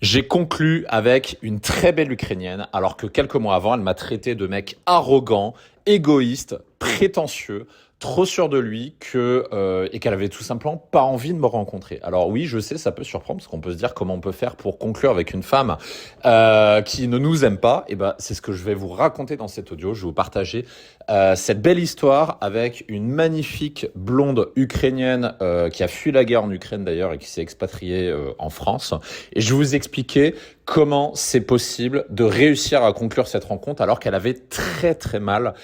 J'ai conclu avec une très belle Ukrainienne, alors que quelques mois avant, elle m'a traité de mec arrogant, égoïste, prétentieux, trop sûr de lui et qu'elle avait tout simplement pas envie de me rencontrer. Alors oui, je sais, ça peut surprendre parce qu'on peut se dire comment on peut faire pour conclure avec une femme qui ne nous aime pas. Et ben, c'est ce que je vais vous raconter dans cet audio. Je vais vous partager cette belle histoire avec une magnifique blonde ukrainienne qui a fui la guerre en Ukraine d'ailleurs et qui s'est expatriée en France. Et je vais vous expliquer comment c'est possible de réussir à conclure cette rencontre alors qu'elle avait très très mal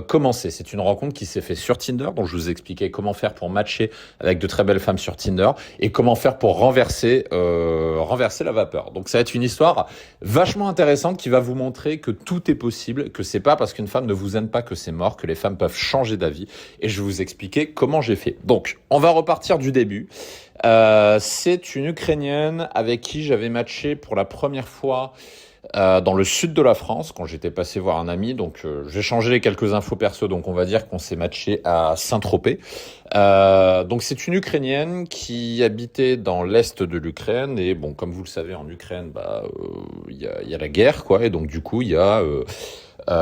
commencé. C'est une rencontre qui s'est faite sur Tinder, donc je vous ai expliqué comment faire pour matcher avec de très belles femmes sur Tinder et comment faire pour renverser la vapeur. Donc ça va être une histoire vachement intéressante qui va vous montrer que tout est possible, que c'est pas parce qu'une femme ne vous aime pas que c'est mort, que les femmes peuvent changer d'avis. Et je vais vous expliquer comment j'ai fait. Donc on va repartir du début. C'est une Ukrainienne avec qui j'avais matché pour la première fois dans le sud de la France quand j'étais passé voir un ami. Donc j'ai changé les quelques infos perso, donc on va dire qu'on s'est matché à Saint-Tropez. Donc c'est une Ukrainienne qui habitait dans l'est de l'Ukraine et bon, comme vous le savez, en Ukraine, il y a la guerre, quoi, et donc du coup il y a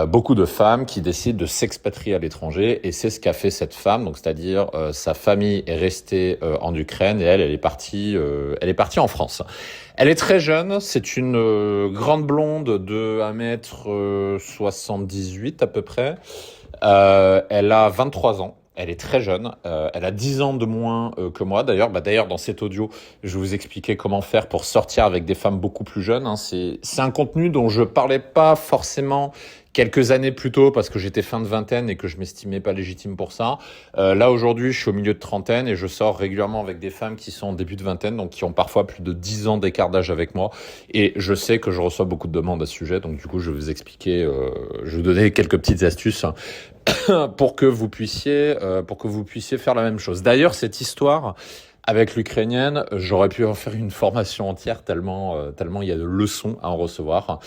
beaucoup de femmes qui décident de s'expatrier à l'étranger et c'est ce qu'a fait cette femme. Donc c'est-à-dire sa famille est restée en Ukraine et elle est partie en France. Elle est très jeune, c'est une grande blonde de 1m78 à peu près. Elle a 23 ans. Elle est très jeune, elle a 10 ans de moins que moi d'ailleurs. D'ailleurs, dans cet audio, je vais vous expliquer comment faire pour sortir avec des femmes beaucoup plus jeunes. Hein. C'est un contenu dont je parlais pas forcément quelques années plus tôt parce que j'étais fin de vingtaine et que je m'estimais pas légitime pour ça. Là, aujourd'hui, je suis au milieu de trentaine et je sors régulièrement avec des femmes qui sont en début de vingtaine, donc qui ont parfois plus de 10 ans d'écart d'âge avec moi. Et je sais que je reçois beaucoup de demandes à ce sujet, donc du coup, je vais vous expliquer, je vais vous donner quelques petites astuces pour que vous puissiez faire la même chose. D'ailleurs, cette histoire avec l'Ukrainienne, j'aurais pu en faire une formation entière tellement il y a de leçons à en recevoir,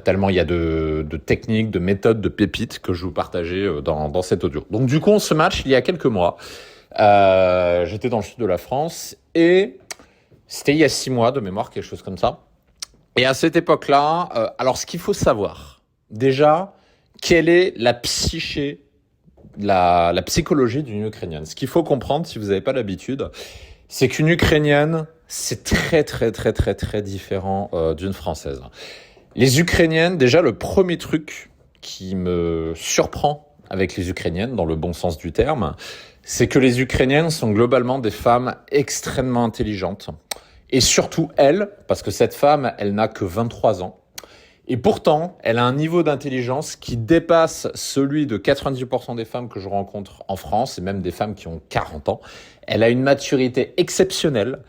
tellement il y a de techniques, de méthodes, de pépites que je vous partageais dans cet audio. Donc du coup, on se match il y a quelques mois. J'étais dans le sud de la France et c'était il y a 6 mois de mémoire, quelque chose comme ça. Et à cette époque-là, alors ce qu'il faut savoir, déjà, quelle est la psyché, la psychologie d'une Ukrainienne. Ce qu'il faut comprendre, si vous n'avez pas l'habitude, c'est qu'une Ukrainienne, c'est très très très très très différent d'une Française. Les Ukrainiennes, déjà le premier truc qui me surprend avec les Ukrainiennes, dans le bon sens du terme, c'est que les Ukrainiennes sont globalement des femmes extrêmement intelligentes. Et surtout elle, parce que cette femme, elle n'a que 23 ans. Et pourtant, elle a un niveau d'intelligence qui dépasse celui de 90% des femmes que je rencontre en France, et même des femmes qui ont 40 ans. Elle a une maturité exceptionnelle,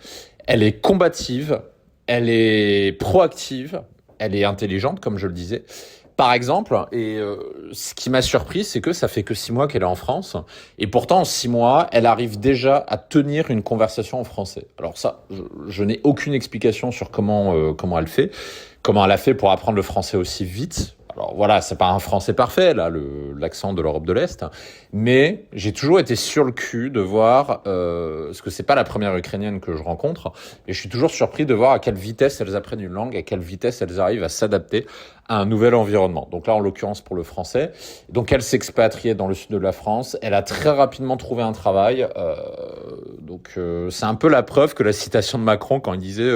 elle est combative, elle est proactive, elle est intelligente, comme je le disais. Par exemple, ce qui m'a surpris, c'est que ça fait que 6 mois qu'elle est en France, et pourtant en 6 mois, elle arrive déjà à tenir une conversation en français. Alors ça, je n'ai aucune explication sur comment elle fait, comment elle a fait pour apprendre le français aussi vite. Alors voilà, c'est pas un français parfait, là, l'accent de l'Europe de l'Est, mais j'ai toujours été sur le cul de voir, parce que c'est pas la première Ukrainienne que je rencontre, et je suis toujours surpris de voir à quelle vitesse elles apprennent une langue, à quelle vitesse elles arrivent à s'adapter à un nouvel environnement. Donc là, en l'occurrence pour le français. Donc elle s'est expatriée dans le sud de la France, elle a très rapidement trouvé un travail, c'est un peu la preuve que la citation de Macron quand il disait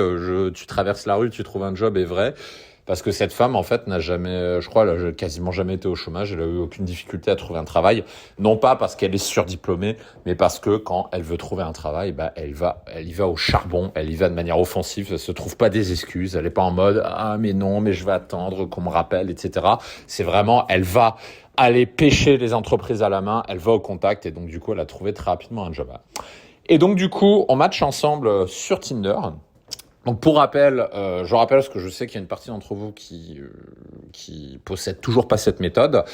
tu traverses la rue, tu trouves un job est vrai. Parce que cette femme, en fait, n'a jamais, je crois, elle a quasiment jamais été au chômage. Elle a eu aucune difficulté à trouver un travail. Non pas parce qu'elle est surdiplômée, mais parce que quand elle veut trouver un travail, elle y va au charbon. Elle y va de manière offensive. Elle se trouve pas des excuses. Elle est pas en mode, ah, mais non, mais je vais attendre qu'on me rappelle, etc. C'est vraiment, elle va aller pêcher les entreprises à la main. Elle va au contact. Et donc, du coup, elle a trouvé très rapidement un job. Et donc, du coup, on match ensemble sur Tinder. Donc pour rappel, je rappelle parce que je sais qu'il y a une partie d'entre vous qui qui possèdent toujours pas cette méthode.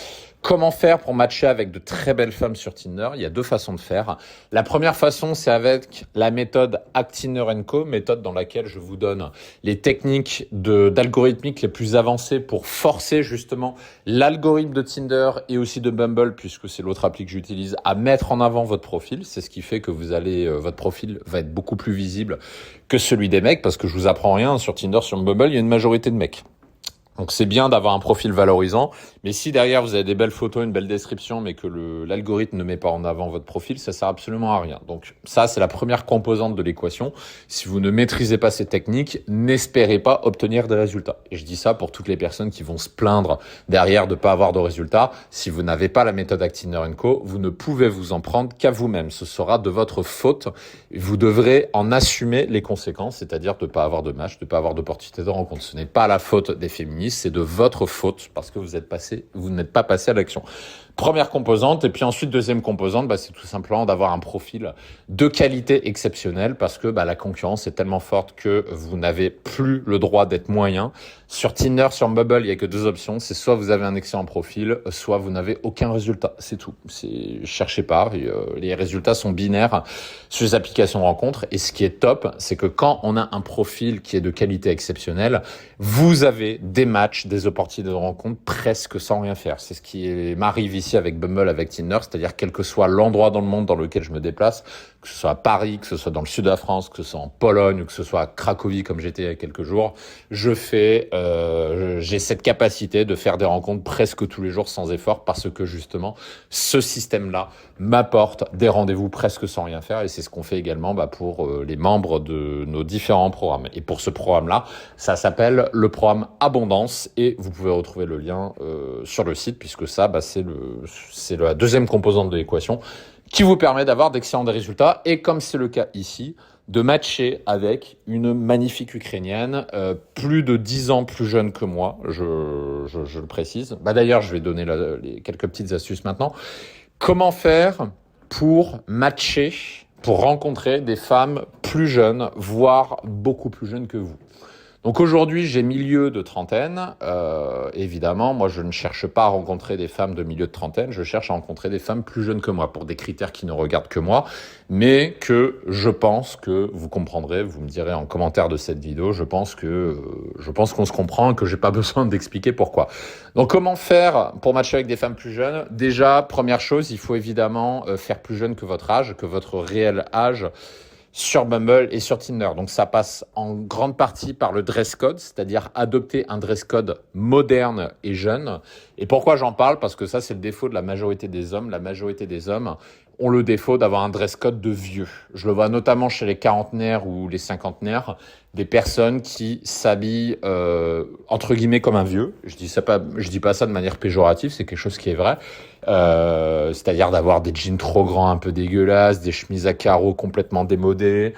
Comment faire pour matcher avec de très belles femmes sur Tinder? Il y a 2 façons de faire. La première façon, c'est avec la méthode Actiner & Co, méthode dans laquelle je vous donne les techniques d'algorithmique les plus avancées pour forcer justement l'algorithme de Tinder et aussi de Bumble, puisque c'est l'autre appli que j'utilise, à mettre en avant votre profil. C'est ce qui fait que votre profil va être beaucoup plus visible que celui des mecs, parce que je vous apprends rien, sur Tinder, sur Bumble, il y a une majorité de mecs. Donc c'est bien d'avoir un profil valorisant, mais si derrière vous avez des belles photos, une belle description, mais que l'algorithme ne met pas en avant votre profil, ça sert absolument à rien. Donc ça, c'est la première composante de l'équation. Si vous ne maîtrisez pas ces techniques, n'espérez pas obtenir des résultats. Et je dis ça pour toutes les personnes qui vont se plaindre derrière de ne pas avoir de résultats. Si vous n'avez pas la méthode Actiner & Co, vous ne pouvez vous en prendre qu'à vous-même. Ce sera de votre faute. Vous devrez en assumer les conséquences, c'est-à-dire de ne pas avoir de match, de ne pas avoir d'opportunité de rencontre. Ce n'est pas la faute des féministes, c'est de votre faute parce que vous n'êtes pas passé à l'action. Première composante, et puis ensuite deuxième composante, c'est tout simplement d'avoir un profil de qualité exceptionnelle, parce que la concurrence est tellement forte que vous n'avez plus le droit d'être moyen. Sur Tinder, sur Bumble, il n'y a que 2 options, c'est soit vous avez un excellent profil, soit vous n'avez aucun résultat, c'est tout. Cherchez pas, les résultats sont binaires sur les applications de rencontres, et ce qui est top, c'est que quand on a un profil qui est de qualité exceptionnelle, vous avez des matchs, des opportunités de rencontre presque sans rien faire. C'est ce qui m'arrive ici avec Bumble, avec Tinder, c'est-à-dire quel que soit l'endroit dans le monde dans lequel je me déplace, que ce soit à Paris, que ce soit dans le sud de la France, que ce soit en Pologne, ou que ce soit à Cracovie comme j'étais il y a quelques jours, j'ai cette capacité de faire des rencontres presque tous les jours sans effort, parce que justement ce système-là m'apporte des rendez-vous presque sans rien faire, et c'est ce qu'on fait également pour les membres de nos différents programmes. Et pour ce programme-là, ça s'appelle le programme Abondance, et vous pouvez retrouver le lien sur le site, puisque ça, c'est la deuxième composante de l'équation qui vous permet d'avoir d'excellents résultats, et comme c'est le cas ici, de matcher avec une magnifique Ukrainienne, plus de 10 ans plus jeune que moi, je le précise. D'ailleurs, je vais donner quelques petites astuces maintenant. Comment faire pour matcher, pour rencontrer des femmes plus jeunes, voire beaucoup plus jeunes que vous? Donc aujourd'hui, j'ai milieu de trentaine. Évidemment, moi, je ne cherche pas à rencontrer des femmes de milieu de trentaine. Je cherche à rencontrer des femmes plus jeunes que moi, pour des critères qui ne regardent que moi, mais que je pense que vous comprendrez. Vous me direz en commentaire de cette vidéo. Je pense qu'on se comprend et que j'ai pas besoin d'expliquer pourquoi. Donc, comment faire pour matcher avec des femmes plus jeunes? Déjà, première chose, il faut évidemment faire plus jeune que votre âge, que votre réel âge, sur Bumble et sur Tinder. Donc ça passe en grande partie par le dress code, c'est-à-dire adopter un dress code moderne et jeune. Et pourquoi j'en parle? Parce que ça, c'est le défaut de la majorité des hommes. La majorité des hommes ont le défaut d'avoir un dress code de vieux. Je le vois notamment chez les quarantenaires ou les cinquantenaires, des personnes qui s'habillent entre guillemets comme un vieux. Je dis pas ça de manière péjorative, c'est quelque chose qui est vrai. C'est-à-dire d'avoir des jeans trop grands, un peu dégueulasses, des chemises à carreaux complètement démodées,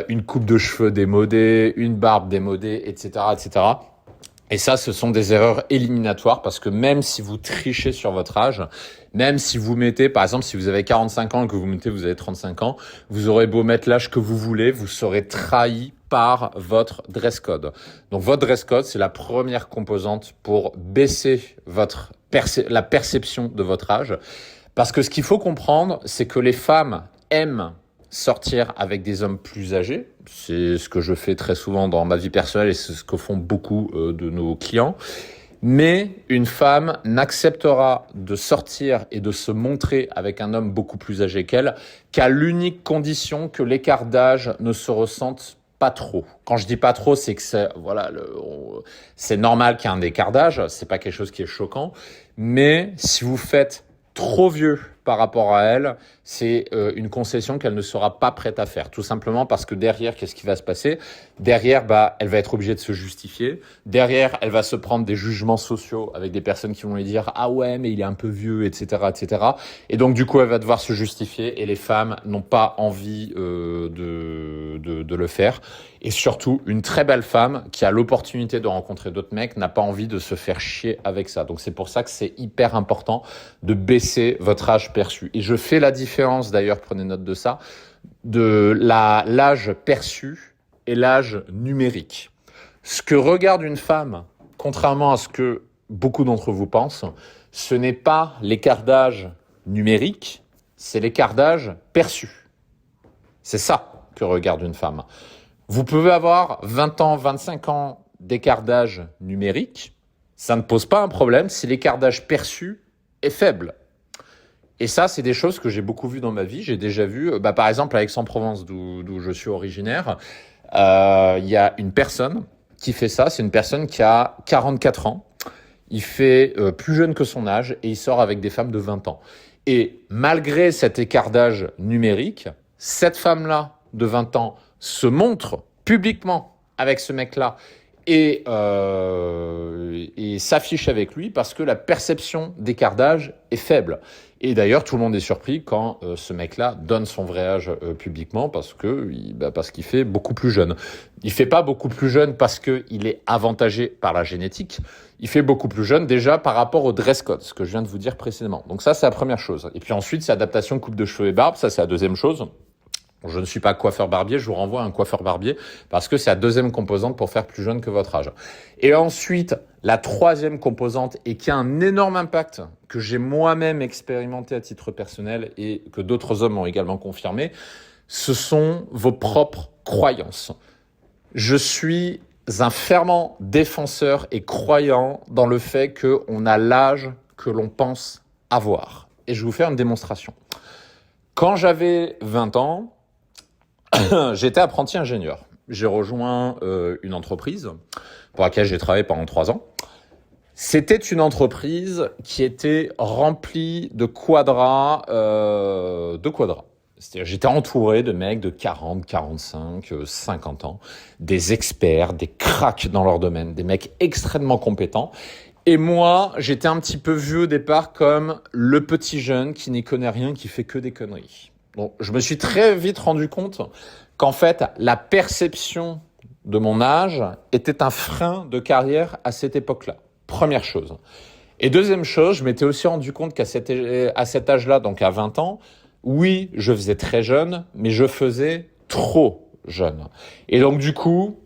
une coupe de cheveux démodée, une barbe démodée, etc., etc. Et ça, ce sont des erreurs éliminatoires, parce que même si vous trichez sur votre âge, même si vous mettez, par exemple, si vous avez 45 ans et que vous avez 35 ans, vous aurez beau mettre l'âge que vous voulez, vous serez trahi par votre dress code. Donc votre dress code, c'est la première composante pour baisser la perception de votre âge. Parce que ce qu'il faut comprendre, c'est que les femmes aiment sortir avec des hommes plus âgés. C'est ce que je fais très souvent dans ma vie personnelle, et c'est ce que font beaucoup de nos clients. Mais une femme n'acceptera de sortir et de se montrer avec un homme beaucoup plus âgé qu'elle qu'à l'unique condition que l'écart d'âge ne se ressente pas trop. Quand je dis pas trop, c'est que c'est normal qu'il y ait un écart d'âge, c'est pas quelque chose qui est choquant. Mais si vous faites trop vieux par rapport à elle, c'est une concession qu'elle ne sera pas prête à faire. Tout simplement parce que derrière, qu'est-ce qui va se passer? Derrière, elle va être obligée de se justifier. Derrière, elle va se prendre des jugements sociaux avec des personnes qui vont lui dire « Ah ouais, mais il est un peu vieux, etc. etc. » Et donc, du coup, elle va devoir se justifier, et les femmes n'ont pas envie de le faire. Et surtout, une très belle femme qui a l'opportunité de rencontrer d'autres mecs n'a pas envie de se faire chier avec ça. Donc, c'est pour ça que c'est hyper important de baisser votre âge perçu. Et je fais la différence, d'ailleurs, prenez note de ça, de l'âge perçu et l'âge numérique. Ce que regarde une femme, contrairement à ce que beaucoup d'entre vous pensent, ce n'est pas l'écart d'âge numérique, c'est l'écart d'âge perçu. C'est ça que regarde une femme. Vous pouvez avoir 20 ans, 25 ans d'écart d'âge numérique, ça ne pose pas un problème si l'écart d'âge perçu est faible. Et ça, c'est des choses que j'ai beaucoup vues dans ma vie. J'ai déjà vu, par exemple, à Aix-en-Provence, d'où je suis originaire, il y a une personne qui fait ça. C'est une personne qui a 44 ans. Il fait plus jeune que son âge et il sort avec des femmes de 20 ans. Et malgré cet écart d'âge numérique, cette femme-là de 20 ans se montre publiquement avec ce mec-là et s'affiche avec lui parce que la perception d'écart d'âge est faible. Et d'ailleurs, tout le monde est surpris quand ce mec-là donne son vrai âge publiquement parce qu'il fait beaucoup plus jeune. Il fait pas beaucoup plus jeune parce qu'il est avantagé par la génétique. Il fait beaucoup plus jeune déjà par rapport au dress code, ce que je viens de vous dire précédemment. Donc ça, c'est la première chose. Et puis ensuite, c'est adaptation coupe de cheveux et barbe. Ça, c'est la deuxième chose. Je ne suis pas coiffeur-barbier, je vous renvoie à un coiffeur-barbier parce que c'est la deuxième composante pour faire plus jeune que votre âge. Et ensuite, la troisième composante et qui a un énorme impact que j'ai moi-même expérimenté à titre personnel et que d'autres hommes ont également confirmé, ce sont vos propres croyances. Je suis un fervent défenseur et croyant dans le fait qu'on a l'âge que l'on pense avoir. Et je vais vous faire une démonstration. Quand j'avais 20 ans, j'étais apprenti ingénieur. J'ai rejoint une entreprise pour laquelle j'ai travaillé pendant 3 ans. C'était une entreprise qui était remplie de quadras. C'est-à-dire, j'étais entouré de mecs de 40, 45, 50 ans, des experts, des cracks dans leur domaine, des mecs extrêmement compétents. Et moi, j'étais un petit peu vu au départ comme le petit jeune qui n'y connaît rien, qui fait que des conneries. Bon, je me suis très vite rendu compte qu'en fait, la perception de mon âge était un frein de carrière à cette époque-là. Première chose. Et deuxième chose, je m'étais aussi rendu compte qu'à cet âge-là, donc à 20 ans, oui, je faisais très jeune, mais je faisais trop jeune. Et donc du coup,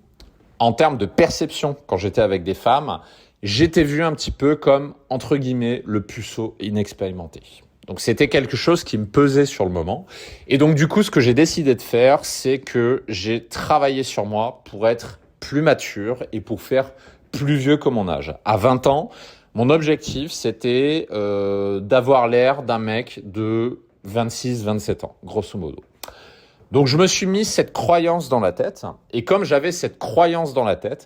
en termes de perception, quand j'étais avec des femmes, j'étais vu un petit peu comme, entre guillemets, le puceau inexpérimenté. Donc c'était quelque chose qui me pesait sur le moment. Et donc du coup, ce que j'ai décidé de faire, c'est que j'ai travaillé sur moi pour être plus mature et pour faire plus vieux que mon âge. À 20 ans, mon objectif, c'était d'avoir l'air d'un mec de 26-27 ans, grosso modo. Donc je me suis mis cette croyance dans la tête et comme j'avais cette croyance dans la tête,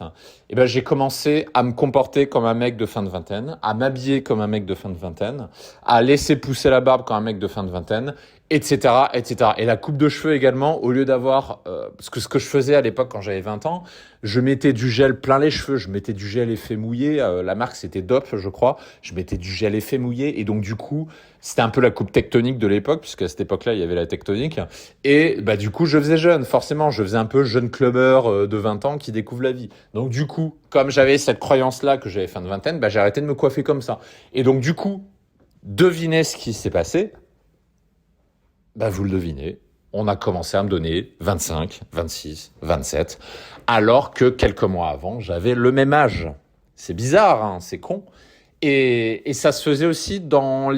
j'ai commencé à me comporter comme un mec de fin de vingtaine, à m'habiller comme un mec de fin de vingtaine, à laisser pousser la barbe comme un mec de fin de vingtaine, etc., etc. Et la coupe de cheveux également, au lieu d'avoir... parce que ce que je faisais à l'époque quand j'avais 20 ans, je mettais du gel plein les cheveux, je mettais du gel effet mouillé, la marque c'était Dop, je crois, je mettais du gel effet mouillé, et donc du coup, c'était un peu la coupe tectonique de l'époque, puisque à cette époque-là, il y avait la tectonique, et du coup, je faisais jeune, forcément, je faisais un peu jeune clubbeur de 20 ans qui découvre la vie. Donc du coup, comme j'avais cette croyance-là que j'avais fin de vingtaine, j'ai arrêté de me coiffer comme ça. Et donc du coup, devinez ce qui s'est passé. Vous le devinez, on a commencé à me donner 25, 26, 27, alors que quelques mois avant, j'avais le même âge. C'est bizarre, hein, c'est con. Et ça se faisait aussi dans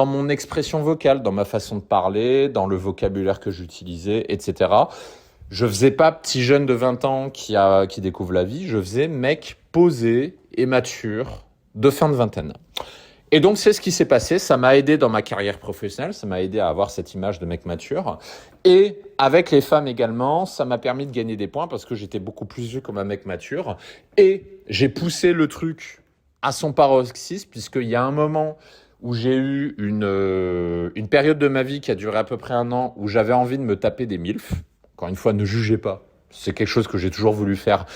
mon expression vocale, dans ma façon de parler, dans le vocabulaire que j'utilisais, etc. Je faisais pas petit jeune de 20 ans qui découvre la vie, je faisais mec posé et mature de fin de vingtaine. Et donc, c'est ce qui s'est passé. Ça m'a aidé dans ma carrière professionnelle. Ça m'a aidé à avoir cette image de mec mature. Et avec les femmes également, ça m'a permis de gagner des points parce que j'étais beaucoup plus vieux comme un mec mature. Et j'ai poussé le truc à son paroxysme puisqu'il y a un moment où j'ai eu une période de ma vie qui a duré à peu près 1 an où j'avais envie de me taper des milfs. Encore une fois, ne jugez pas. C'est quelque chose que j'ai toujours voulu faire.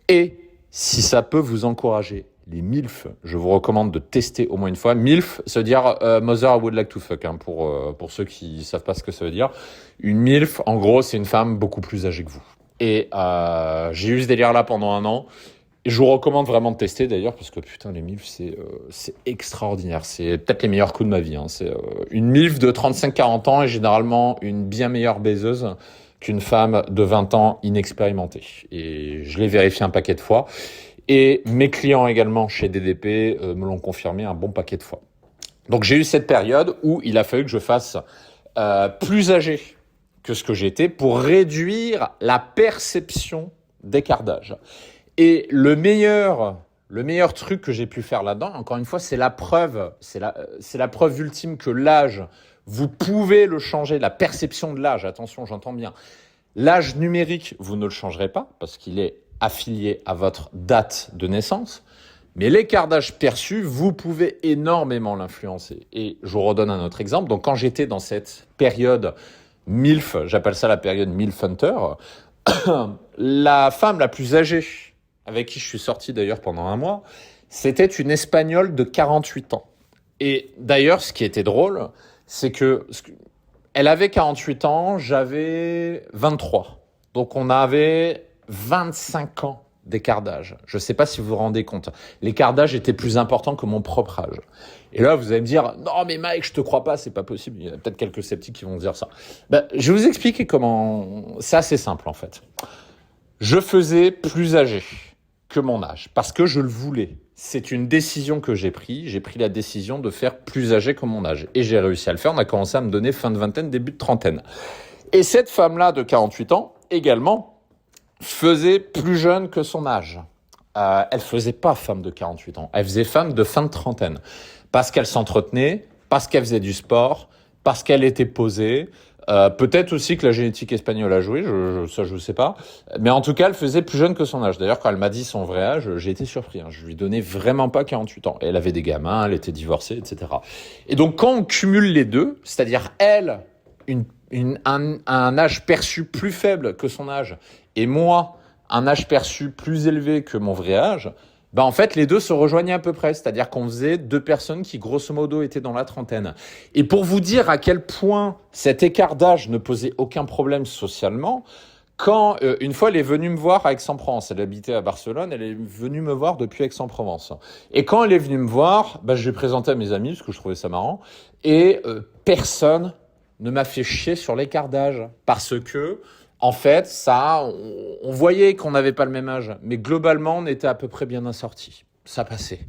Et si ça peut vous encourager, les MILF, je vous recommande de tester au moins une fois. MILF, ça veut dire Mother I Would Like to Fuck, hein, pour ceux qui savent pas ce que ça veut dire. Une MILF, en gros, c'est une femme beaucoup plus âgée que vous. Et j'ai eu ce délire-là pendant 1 an. Et je vous recommande vraiment de tester d'ailleurs, parce que putain, les MILF, c'est extraordinaire. C'est peut-être les meilleurs coups de ma vie. Hein. C'est une MILF de 35-40 ans est généralement une bien meilleure baiseuse qu'une femme de 20 ans inexpérimentée. Et je l'ai vérifié un paquet de fois. Et mes clients également chez DDP me l'ont confirmé un bon paquet de fois. Donc j'ai eu cette période où il a fallu que je fasse plus âgé que ce que j'étais pour réduire la perception d'écart d'âge. Et le meilleur truc que j'ai pu faire là-dedans, encore une fois, c'est la preuve ultime que l'âge, vous pouvez le changer, la perception de l'âge, attention, j'entends bien. L'âge numérique, vous ne le changerez pas parce qu'il est affilié à votre date de naissance. Mais l'écart d'âge perçu, vous pouvez énormément l'influencer. Et je vous redonne un autre exemple. Donc, quand j'étais dans cette période MILF, j'appelle ça la période MILF Hunter, la femme la plus âgée, avec qui je suis sorti d'ailleurs pendant un mois, c'était une Espagnole de 48 ans. Et d'ailleurs, ce qui était drôle, c'est que elle avait 48 ans, j'avais 23. Donc, on avait 25 ans d'écart d'âge. Je ne sais pas si vous vous rendez compte. L'écart d'âge était plus important que mon propre âge. Et là, vous allez me dire, non mais Mike, je te crois pas, c'est pas possible. Il y a peut-être quelques sceptiques qui vont dire ça. Je vais vous expliquer comment. C'est assez simple en fait. Je faisais plus âgé que mon âge parce que je le voulais. C'est une décision que j'ai prise. J'ai pris la décision de faire plus âgé que mon âge. Et j'ai réussi à le faire. On a commencé à me donner fin de vingtaine, début de trentaine. Et cette femme-là de 48 ans, également, faisait plus jeune que son âge. Elle faisait pas femme de 48 ans. Elle faisait femme de fin de trentaine. Parce qu'elle s'entretenait, parce qu'elle faisait du sport, parce qu'elle était posée. Peut-être aussi que la génétique espagnole a joué, ça je ne sais pas. Mais en tout cas, elle faisait plus jeune que son âge. D'ailleurs, quand elle m'a dit son vrai âge, j'ai été surpris. Je lui donnais vraiment pas 48 ans. Elle avait des gamins, elle était divorcée, etc. Et donc, quand on cumule les deux, c'est-à-dire elle, un âge perçu plus faible que son âge, et moi, un âge perçu plus élevé que mon vrai âge, en fait, les deux se rejoignaient à peu près. C'est-à-dire qu'on faisait deux personnes qui, grosso modo, étaient dans la trentaine. Et pour vous dire à quel point cet écart d'âge ne posait aucun problème socialement, quand une fois elle est venue me voir à Aix-en-Provence, elle habitait à Barcelone, elle est venue me voir depuis Aix-en-Provence. Et quand elle est venue me voir, je l'ai présenté à mes amis parce que je trouvais ça marrant. Et personne ne m'a fait chier sur l'écart d'âge parce que en fait, on voyait qu'on n'avait pas le même âge, mais globalement, on était à peu près bien assortis. Ça passait.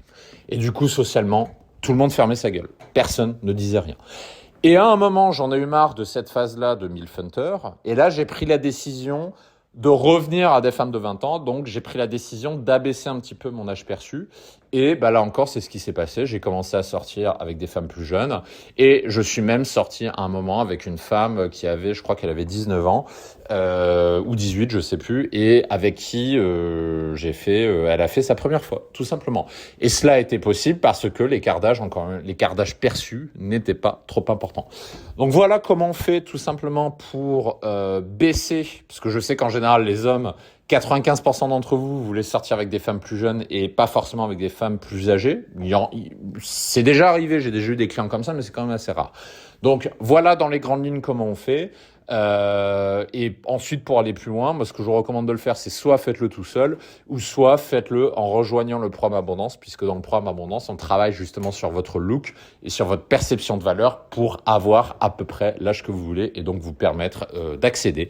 Et du coup, socialement, tout le monde fermait sa gueule. Personne ne disait rien. Et à un moment, j'en ai eu marre de cette phase-là de MILF Hunter. Et là, j'ai pris la décision de revenir à des femmes de 20 ans. Donc, j'ai pris la décision d'abaisser un petit peu mon âge perçu. Et là encore, c'est ce qui s'est passé. J'ai commencé à sortir avec des femmes plus jeunes. Et je suis même sorti à un moment avec une femme qui avait, je crois qu'elle avait 19 ans, ou 18, je sais plus, et avec qui elle a fait sa première fois, tout simplement. Et cela a été possible parce que l'écart d'âge perçu n'était pas trop important. Donc voilà comment on fait tout simplement pour baisser, parce que je sais qu'en général les hommes, 95% d'entre vous voulez sortir avec des femmes plus jeunes et pas forcément avec des femmes plus âgées. C'est déjà arrivé, j'ai déjà eu des clients comme ça, mais c'est quand même assez rare. Donc voilà dans les grandes lignes comment on fait. Et ensuite, pour aller plus loin, moi, ce que je vous recommande de le faire, c'est soit faites-le tout seul, ou soit faites-le en rejoignant le programme Abondance, puisque dans le programme Abondance, on travaille justement sur votre look et sur votre perception de valeur pour avoir à peu près l'âge que vous voulez et donc vous permettre d'accéder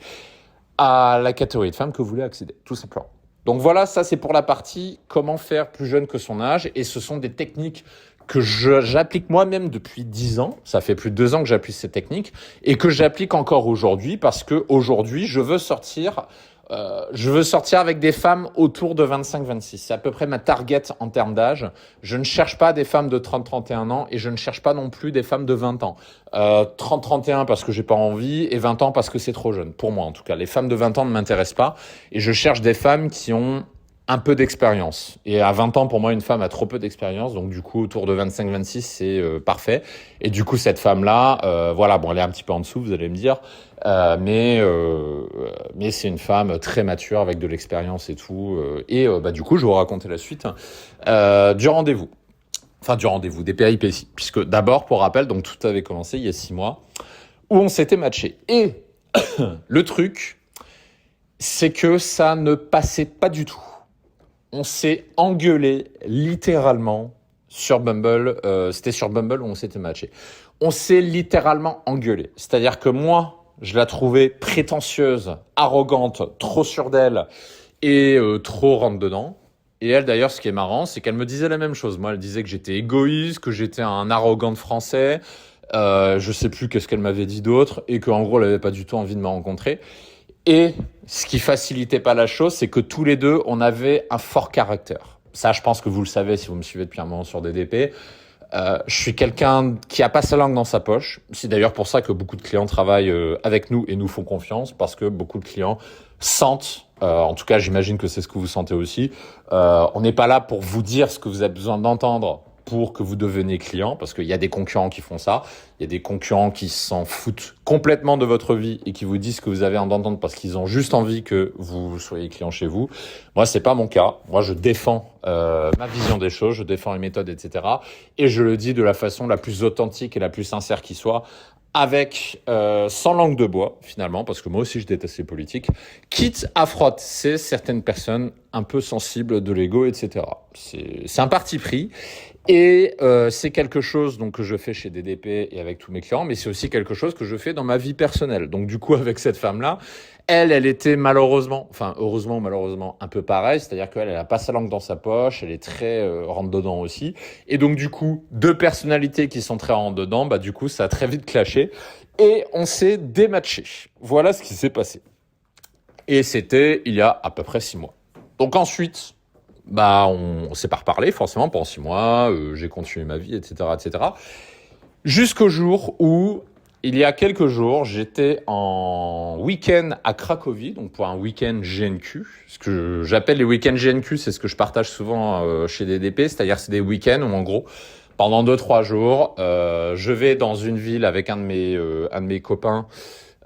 à la catégorie de femmes que vous voulez accéder, tout simplement. Donc voilà, ça c'est pour la partie comment faire plus jeune que son âge, et ce sont des techniques que j'applique moi-même depuis 10 ans. Ça fait plus de 2 ans que j'applique ces techniques et que j'applique encore aujourd'hui parce que aujourd'hui, je veux sortir avec des femmes autour de 25-26. C'est à peu près ma target en termes d'âge. Je ne cherche pas des femmes de 30-31 ans et je ne cherche pas non plus des femmes de 20 ans. 30-31 parce que j'ai pas envie et 20 ans parce que c'est trop jeune. Pour moi, en tout cas, les femmes de 20 ans ne m'intéressent pas et je cherche des femmes qui ont un peu d'expérience. Et à 20 ans, pour moi, une femme a trop peu d'expérience. Donc, du coup, autour de 25-26, c'est parfait. Et du coup, cette femme-là, elle est un petit peu en dessous, vous allez me dire. Mais c'est une femme très mature avec de l'expérience et tout. Du coup, je vais vous raconter la suite du rendez-vous. Enfin, du rendez-vous, des péripéties. Puisque d'abord, pour rappel, donc tout avait commencé il y a 6 mois, où on s'était matché. Et le truc, c'est que ça ne passait pas du tout. On s'est engueulé littéralement sur Bumble. C'était sur Bumble où on s'était matché. On s'est littéralement engueulé. C'est-à-dire que moi, je la trouvais prétentieuse, arrogante, trop sûre d'elle et trop rentre dedans. Et elle, d'ailleurs, ce qui est marrant, c'est qu'elle me disait la même chose. Moi, elle disait que j'étais égoïste, que j'étais un arrogant de français. Je sais plus qu'est-ce qu'elle m'avait dit d'autre, et qu'en gros, elle avait pas du tout envie de me rencontrer. Et ce qui facilitait pas la chose, c'est que tous les deux, on avait un fort caractère. Ça, je pense que vous le savez si vous me suivez depuis un moment sur DDP. Je suis quelqu'un qui a pas sa langue dans sa poche. C'est d'ailleurs pour ça que beaucoup de clients travaillent avec nous et nous font confiance, parce que beaucoup de clients sentent, en tout cas j'imagine que c'est ce que vous sentez aussi, on n'est pas là pour vous dire ce que vous avez besoin d'entendre pour que vous deveniez client, parce qu'il y a des concurrents qui font ça, il y a des concurrents qui s'en foutent complètement de votre vie et qui vous disent ce que vous avez à entendre parce qu'ils ont juste envie que vous soyez client chez vous. Moi, c'est pas mon cas. Moi, je défends ma vision des choses, je défends les méthodes, etc. Et je le dis de la façon la plus authentique et la plus sincère qui soit, avec sans langue de bois finalement, parce que moi aussi je déteste les politiques, quitte à frotter certaines personnes un peu sensibles de l'ego, etc. C'est un parti pris. Et c'est quelque chose donc que je fais chez DDP et avec tous mes clients, mais c'est aussi quelque chose que je fais dans ma vie personnelle. Donc du coup, avec cette femme-là, elle était malheureusement, enfin heureusement ou malheureusement, un peu pareil, c'est-à-dire qu'elle a pas sa langue dans sa poche, elle est très rentre-dedans aussi. Et donc du coup, deux personnalités qui sont très rentre-dedans, bah du coup, ça a très vite clashé et on s'est dématché. Voilà ce qui s'est passé. Et c'était il y a à peu près 6 mois. Donc ensuite, bah on s'est pas reparlé forcément pendant 6 mois, j'ai continué ma vie, etc., etc. Jusqu'au jour où, il y a quelques jours, j'étais en week-end à Cracovie, donc pour un week-end GNQ. Ce que j'appelle les week-ends GNQ, c'est ce que je partage souvent chez DDP, c'est-à-dire c'est des week-ends où en gros, pendant 2-3 jours, je vais dans une ville avec un de mes copains,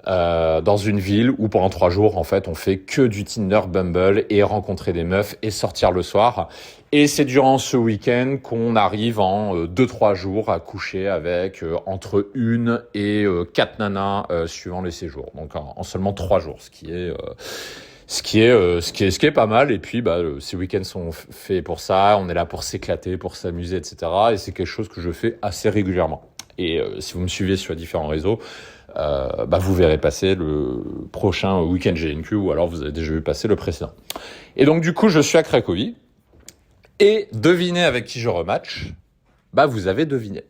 dans une ville où pendant 3 jours, en fait, on fait que du Tinder, Bumble et rencontrer des meufs et sortir le soir. Et c'est durant ce week-end qu'on arrive en 2-3 jours à coucher avec entre 1 et 4 nanas suivant les séjours. Donc en seulement 3 jours, ce qui est pas mal. Et puis, ces week-ends sont faits pour ça. On est là pour s'éclater, pour s'amuser, etc. Et c'est quelque chose que je fais assez régulièrement. Et si vous me suivez sur différents réseaux, vous verrez passer le prochain week-end GNQ ou alors vous avez déjà vu passer le précédent. Et donc, du coup, je suis à Cracovie. Et devinez avec qui je rematch. Vous avez deviné.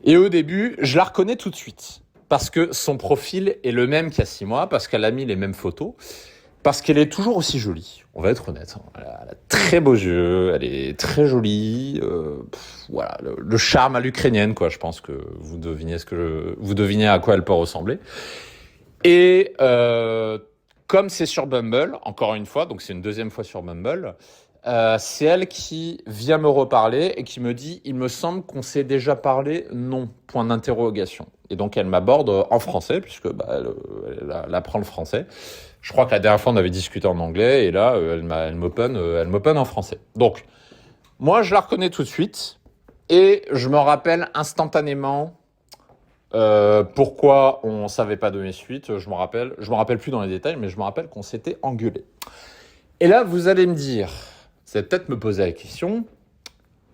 Et au début, je la reconnais tout de suite. Parce que son profil est le même qu'il y a 6 mois, parce qu'elle a mis les mêmes photos. Parce qu'elle est toujours aussi jolie, on va être honnête. Elle a très beaux yeux, elle est très jolie. Voilà, le charme à l'ukrainienne, quoi. Je pense que vous devinez à quoi elle peut ressembler. Et comme c'est sur Bumble, encore une fois, donc c'est une deuxième fois sur Bumble, c'est elle qui vient me reparler et qui me dit « Il me semble qu'on s'est déjà parlé, non, point d'interrogation ». Et donc elle m'aborde en français, puisque elle apprend le français. Je crois que la dernière fois on avait discuté en anglais, et là elle m'open en français. Donc moi je la reconnais tout de suite, et je me rappelle instantanément pourquoi on savait pas donner suite. Je me rappelle plus dans les détails, mais je me rappelle qu'on s'était engueulé. Et là vous allez me dire, vous allez peut-être me poser la question,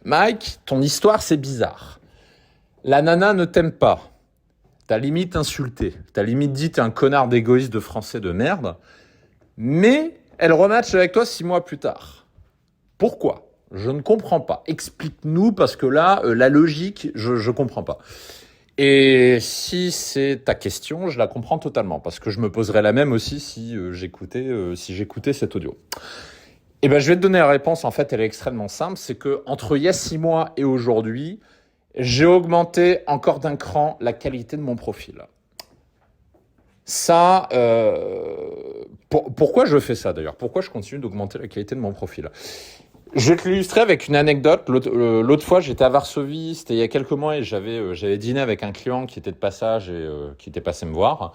Mike, ton histoire c'est bizarre. La nana ne t'aime pas. T'as limite insulté. T'as limite dit t'es un connard d'égoïste de français de merde. Mais elle rematch avec toi 6 mois plus tard. Pourquoi ? Je ne comprends pas. Explique-nous, parce que là, la logique, je comprends pas. Et si c'est ta question, je la comprends totalement. Parce que je me poserais la même aussi si j'écoutais cet audio. Je vais te donner la réponse. En fait, elle est extrêmement simple. C'est que entre il y a 6 mois et aujourd'hui, j'ai augmenté encore d'un cran la qualité de mon profil. Ça, pourquoi je fais ça d'ailleurs ? Pourquoi je continue d'augmenter la qualité de mon profil ? Je vais te l'illustrer avec une anecdote. L'autre fois, j'étais à Varsovie, c'était il y a quelques mois, et j'avais dîné avec un client qui était de passage et qui était passé me voir.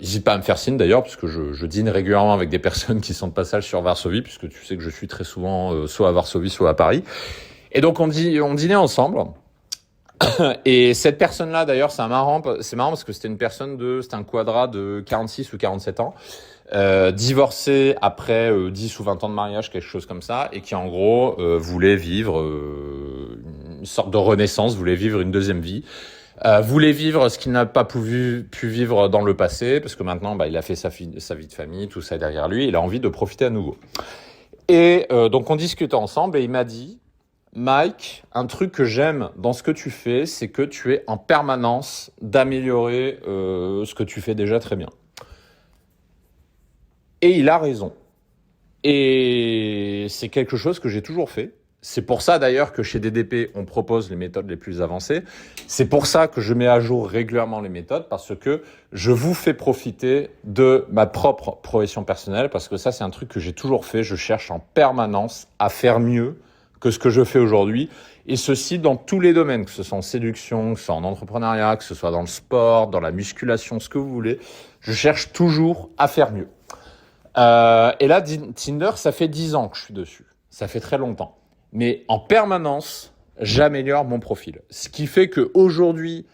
N'hésite pas à me faire signe d'ailleurs, puisque je dîne régulièrement avec des personnes qui sont de passage sur Varsovie, puisque tu sais que je suis très souvent soit à Varsovie, soit à Paris. Et donc on dînait ensemble. Et cette personne-là, d'ailleurs, c'est marrant parce que c'était un quadra de 46 ou 47 ans, divorcé après 10 ou 20 ans de mariage, quelque chose comme ça, et qui en gros voulait vivre une sorte de renaissance, voulait vivre une deuxième vie, voulait vivre ce qu'il n'a pas pu vivre dans le passé, parce que maintenant il a fait sa vie de famille, tout ça est derrière lui, il a envie de profiter à nouveau. Et donc on discutait ensemble et il m'a dit, Mike, un truc que j'aime dans ce que tu fais, c'est que tu es en permanence d'améliorer ce que tu fais déjà très bien. Et il a raison. Et c'est quelque chose que j'ai toujours fait. C'est pour ça d'ailleurs que chez DDP, on propose les méthodes les plus avancées. C'est pour ça que je mets à jour régulièrement les méthodes, parce que je vous fais profiter de ma propre progression personnelle, parce que ça, c'est un truc que j'ai toujours fait. Je cherche en permanence à faire mieux que ce que je fais aujourd'hui, et ceci dans tous les domaines, que ce soit en séduction, que ce soit en entrepreneuriat, que ce soit dans le sport, dans la musculation, ce que vous voulez. Je cherche toujours à faire mieux. Et là, Tinder, ça fait 10 ans que je suis dessus. Ça fait très longtemps. Mais en permanence, j'améliore mon profil. Ce qui fait qu'aujourd'hui,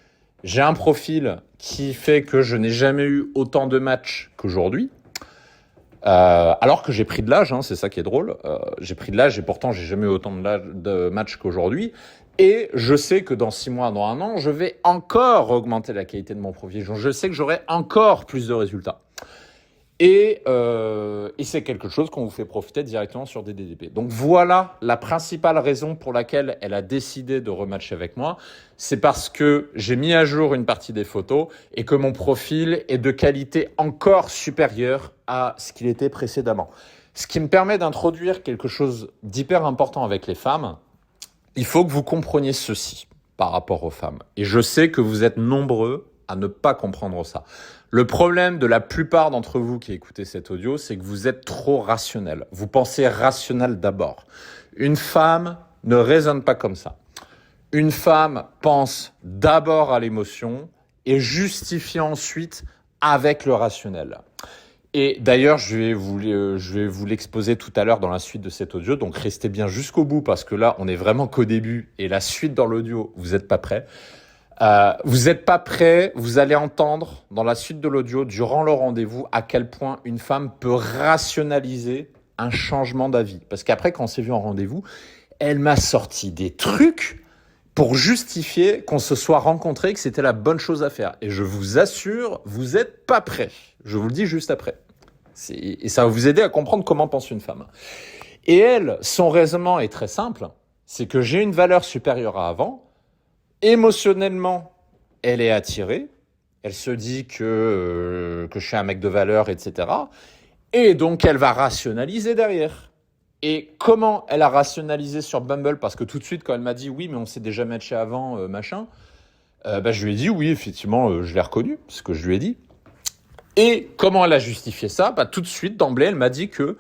j'ai un profil qui fait que je n'ai jamais eu autant de matchs qu'aujourd'hui. Alors que j'ai pris de l'âge, hein, c'est ça qui est drôle. J'ai pris de l'âge et pourtant, j'ai jamais eu autant de matchs qu'aujourd'hui. Et je sais que dans 6 mois, dans 1 an, je vais encore augmenter la qualité de mon profil. Je sais que j'aurai encore plus de résultats. Et c'est quelque chose qu'on vous fait profiter directement sur des DDP. Donc voilà la principale raison pour laquelle elle a décidé de rematcher avec moi. C'est parce que j'ai mis à jour une partie des photos et que mon profil est de qualité encore supérieure à ce qu'il était précédemment. Ce qui me permet d'introduire quelque chose d'hyper important avec les femmes. Il faut que vous compreniez ceci par rapport aux femmes. Et je sais que vous êtes nombreux à ne pas comprendre ça. Le problème de la plupart d'entre vous qui écoutez cet audio, c'est que vous êtes trop rationnel. Vous pensez rationnel d'abord. Une femme ne raisonne pas comme ça. Une femme pense d'abord à l'émotion et justifie ensuite avec le rationnel. Et d'ailleurs, je vais vous l'exposer tout à l'heure dans la suite de cet audio. Donc restez bien jusqu'au bout parce que là, on est vraiment qu'au début et la suite dans l'audio, vous n'êtes pas prêts. Vous n'êtes pas prêt, vous allez entendre dans la suite de l'audio, durant le rendez-vous, à quel point une femme peut rationaliser un changement d'avis. Parce qu'après, quand on s'est vu en rendez-vous, elle m'a sorti des trucs pour justifier qu'on se soit rencontrés, que c'était la bonne chose à faire. Et je vous assure, vous n'êtes pas prêt. Je vous le dis juste après. Et ça va vous aider à comprendre comment pense une femme. Et elle, son raisonnement est très simple. C'est que j'ai une valeur supérieure à avant. Émotionnellement, elle est attirée. Elle se dit que je suis un mec de valeur, etc. Et donc, elle va rationaliser derrière. Et comment elle a rationalisé sur Bumble? Parce que tout de suite, quand elle m'a dit « Oui, mais on s'est déjà matché avant, machin », je lui ai dit « Oui, effectivement, je l'ai reconnu, c'est ce que je lui ai dit. » Et comment elle a justifié ça? Tout de suite, d'emblée, elle m'a dit que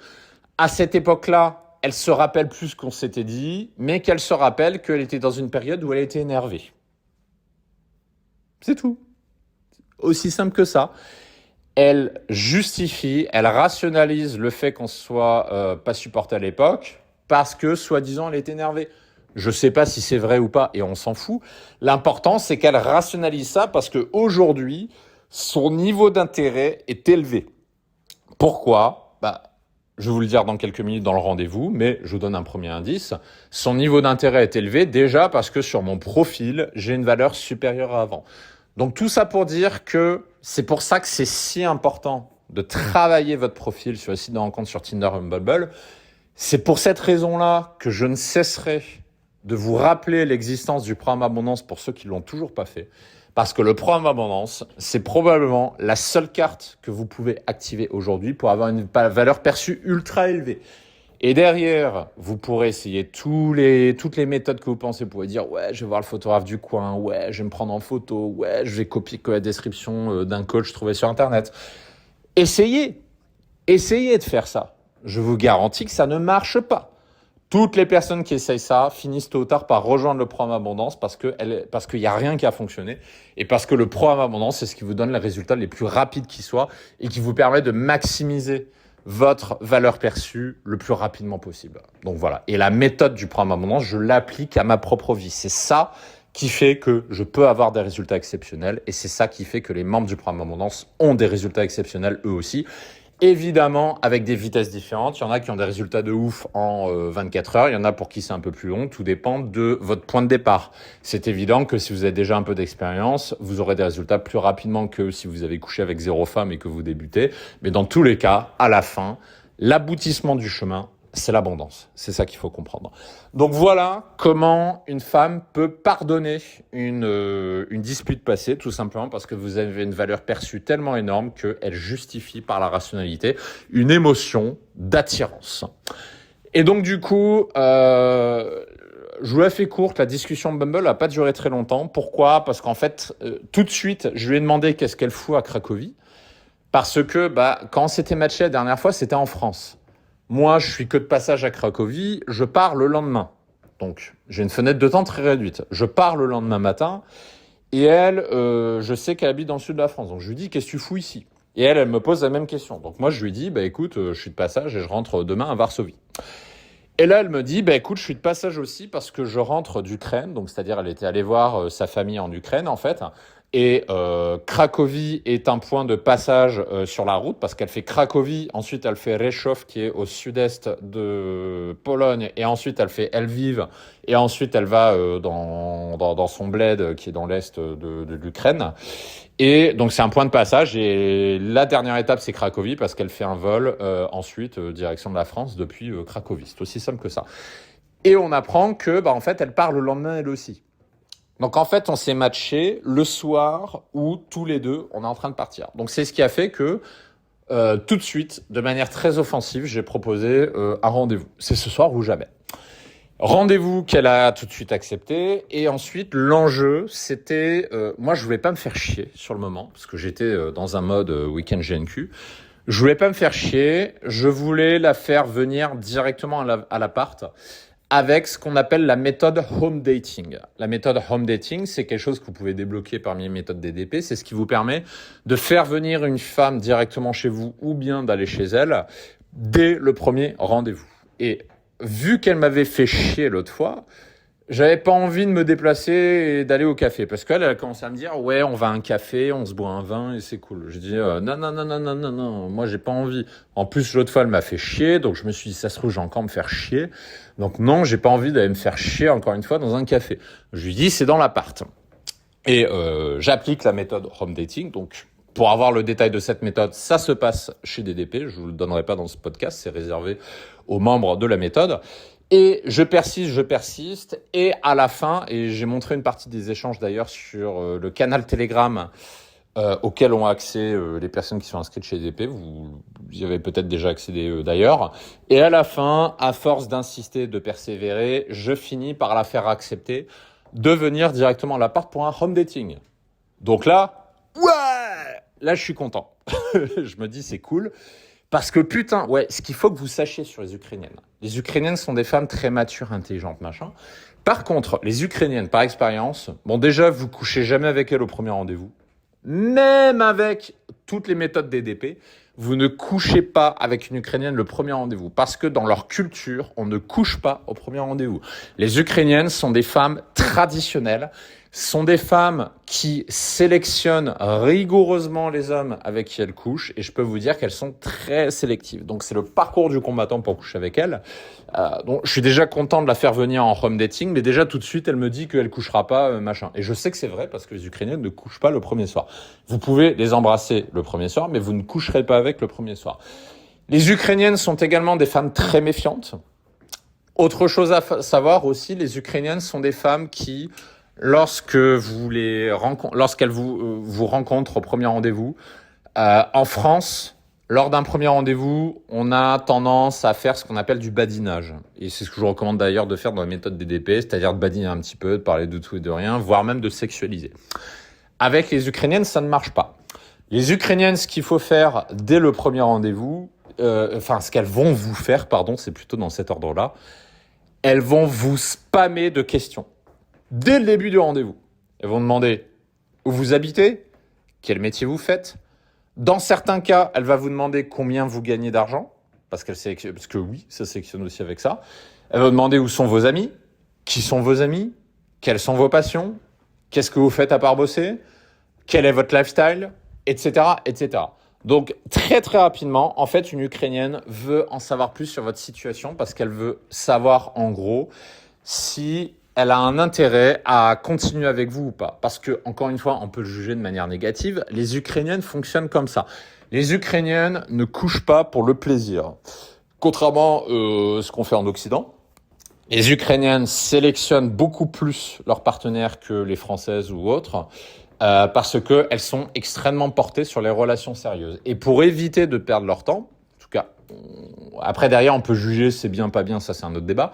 à cette époque-là, elle se rappelle plus ce qu'on s'était dit, mais qu'elle se rappelle qu'elle était dans une période où elle était énervée. C'est tout. Aussi simple que ça. Elle justifie, elle rationalise le fait qu'on se soit pas supporté à l'époque parce que, soi-disant, elle est énervée. Je sais pas si c'est vrai ou pas et on s'en fout. L'important, c'est qu'elle rationalise ça parce qu'aujourd'hui, son niveau d'intérêt est élevé. Pourquoi? Je vais vous le dire dans quelques minutes dans le rendez-vous, mais je vous donne un premier indice. Son niveau d'intérêt est élevé déjà parce que sur mon profil, j'ai une valeur supérieure à avant. Donc tout ça pour dire que c'est pour ça que c'est si important de travailler votre profil sur les sites de rencontres sur Tinder et Bumble. C'est pour cette raison-là que je ne cesserai de vous rappeler l'existence du programme Abondance pour ceux qui ne l'ont toujours pas fait. Parce que le programme Abondance, c'est probablement la seule carte que vous pouvez activer aujourd'hui pour avoir une valeur perçue ultra élevée. Et derrière, vous pourrez essayer toutes les méthodes que vous pensez. Vous pourrez dire, ouais, je vais voir le photographe du coin, ouais, je vais me prendre en photo, ouais, je vais copier la description d'un coach trouvé sur Internet. Essayez de faire ça. Je vous garantis que ça ne marche pas. Toutes les personnes qui essayent ça finissent tôt ou tard par rejoindre le programme Abondance parce qu'il n'y a rien qui a fonctionné et parce que le programme Abondance, c'est ce qui vous donne les résultats les plus rapides qui soient et qui vous permet de maximiser votre valeur perçue le plus rapidement possible. Donc voilà. Et la méthode du programme Abondance, je l'applique à ma propre vie. C'est ça qui fait que je peux avoir des résultats exceptionnels et c'est ça qui fait que les membres du programme Abondance ont des résultats exceptionnels eux aussi. Évidemment, avec des vitesses différentes. Il y en a qui ont des résultats de ouf en 24 heures. Il y en a pour qui c'est un peu plus long. Tout dépend de votre point de départ. C'est évident que si vous avez déjà un peu d'expérience, vous aurez des résultats plus rapidement que si vous avez couché avec 0 femme et que vous débutez. Mais dans tous les cas, à la fin, l'aboutissement du chemin, C'est l'abondance. C'est ça qu'il faut comprendre. Donc voilà comment une femme peut pardonner une dispute passée, tout simplement parce que vous avez une valeur perçue tellement énorme qu'elle justifie par la rationalité une émotion d'attirance. Et donc du coup, je vous la fais courte, la discussion Bumble n'a pas duré très longtemps. Pourquoi ? Parce qu'en fait, tout de suite, je lui ai demandé qu'est-ce qu'elle fout à Cracovie. Parce que quand on s'était matché la dernière fois, c'était en France. Moi, je suis que de passage à Cracovie, je pars le lendemain. Donc, j'ai une fenêtre de temps très réduite. Je pars le lendemain matin et elle, je sais qu'elle habite dans le sud de la France. Donc, je lui dis, qu'est-ce que tu fous ici ? Et elle me pose la même question. Donc, moi, je lui dis, écoute, je suis de passage et je rentre demain à Varsovie. Et là, elle me dit, écoute, je suis de passage aussi parce que je rentre d'Ukraine. Donc, c'est-à-dire, elle était allée voir sa famille en Ukraine, en fait. Et Cracovie est un point de passage sur la route parce qu'elle fait Cracovie, ensuite elle fait Rzeszów qui est au sud-est de Pologne, et ensuite elle fait Lviv, et ensuite elle va dans son bled qui est dans l'est de l'Ukraine. Et donc c'est un point de passage, et la dernière étape c'est Cracovie parce qu'elle fait un vol ensuite direction de la France depuis Cracovie. C'est aussi simple que ça. Et on apprend que en fait elle part le lendemain elle aussi. Donc en fait, on s'est matché le soir où tous les deux, on est en train de partir. Donc c'est ce qui a fait que tout de suite, de manière très offensive, j'ai proposé un rendez-vous. C'est ce soir ou jamais. Rendez-vous qu'elle a tout de suite accepté. Et ensuite, l'enjeu, c'était... moi, je voulais pas me faire chier sur le moment, parce que j'étais dans un mode week-end GNQ. Je voulais pas me faire chier. Je voulais la faire venir directement à l'appart, avec ce qu'on appelle la méthode home dating. La méthode home dating, c'est quelque chose que vous pouvez débloquer parmi les méthodes DDP. C'est ce qui vous permet de faire venir une femme directement chez vous ou bien d'aller chez elle dès le premier rendez-vous. Et vu qu'elle m'avait fait chier l'autre fois, j'avais pas envie de me déplacer et d'aller au café. Parce qu'elle, elle a commencé à me dire, ouais, on va à un café, on se boit un vin et c'est cool. Je dis, non, moi j'ai pas envie. En plus, l'autre fois, elle m'a fait chier, donc je me suis dit, ça se trouve, j'ai encore me faire chier. Donc non, j'ai pas envie d'aller me faire chier encore une fois dans un café. Je lui dis, c'est dans l'appart. Et j'applique la méthode home dating. Donc, pour avoir le détail de cette méthode, ça se passe chez DDP. Je vous le donnerai pas dans ce podcast, c'est réservé aux membres de la méthode. Et je persiste, et à la fin, et j'ai montré une partie des échanges d'ailleurs sur le canal Telegram auquel ont accès les personnes qui sont inscrites chez DP, vous y avez peut-être déjà accédé d'ailleurs, et à la fin, à force d'insister, de persévérer, je finis par la faire accepter de venir directement à l'appart pour un home dating. Donc là, là je suis content. Je me dis c'est cool. Parce que putain, ce qu'il faut que vous sachiez sur les Ukrainiennes. Les Ukrainiennes sont des femmes très matures, intelligentes, machin. Par contre, les Ukrainiennes, par expérience, déjà, vous couchez jamais avec elles au premier rendez-vous. Même avec toutes les méthodes DDP, vous ne couchez pas avec une Ukrainienne le premier rendez-vous. Parce que dans leur culture, on ne couche pas au premier rendez-vous. Les Ukrainiennes sont des femmes traditionnelles, sont des femmes qui sélectionnent rigoureusement les hommes avec qui elles couchent, et je peux vous dire qu'elles sont très sélectives. Donc c'est le parcours du combattant pour coucher avec elles. Donc je suis déjà content de la faire venir en home dating, mais déjà tout de suite elle me dit qu'elle couchera pas, machin. Et je sais que c'est vrai parce que les Ukrainiennes ne couchent pas le premier soir. Vous pouvez les embrasser le premier soir, mais vous ne coucherez pas avec le premier soir. Les Ukrainiennes sont également des femmes très méfiantes. Autre chose à savoir aussi, les Ukrainiennes sont des femmes qui, lorsqu'elles vous rencontrent au premier rendez-vous, en France, lors d'un premier rendez-vous, on a tendance à faire ce qu'on appelle du badinage. Et c'est ce que je vous recommande d'ailleurs de faire dans la méthode DDP, c'est-à-dire de badiner un petit peu, de parler de tout et de rien, voire même de sexualiser. Avec les Ukrainiennes, ça ne marche pas. Les Ukrainiennes, ce qu'il faut faire dès le premier rendez-vous, ce qu'elles vont vous faire, c'est plutôt dans cet ordre-là, elles vont vous spammer de questions. Dès le début du rendez-vous, elles vont demander où vous habitez, quel métier vous faites. Dans certains cas, elle va vous demander combien vous gagnez d'argent, parce que oui, ça sélectionne aussi avec ça. Elle va vous demander où sont vos amis, qui sont vos amis, quelles sont vos passions, qu'est-ce que vous faites à part bosser, quel est votre lifestyle, etc., etc. Donc, très très rapidement, en fait, une Ukrainienne veut en savoir plus sur votre situation parce qu'elle veut savoir, en gros, si elle a un intérêt à continuer avec vous ou pas. Parce que, encore une fois, on peut le juger de manière négative, les Ukrainiennes fonctionnent comme ça. Les Ukrainiennes ne couchent pas pour le plaisir. Contrairement à ce qu'on fait en Occident, les Ukrainiennes sélectionnent beaucoup plus leurs partenaires que les Françaises ou autres, parce qu'elles sont extrêmement portées sur les relations sérieuses. Et pour éviter de perdre leur temps, en tout cas, après derrière on peut juger c'est bien, pas bien, ça c'est un autre débat,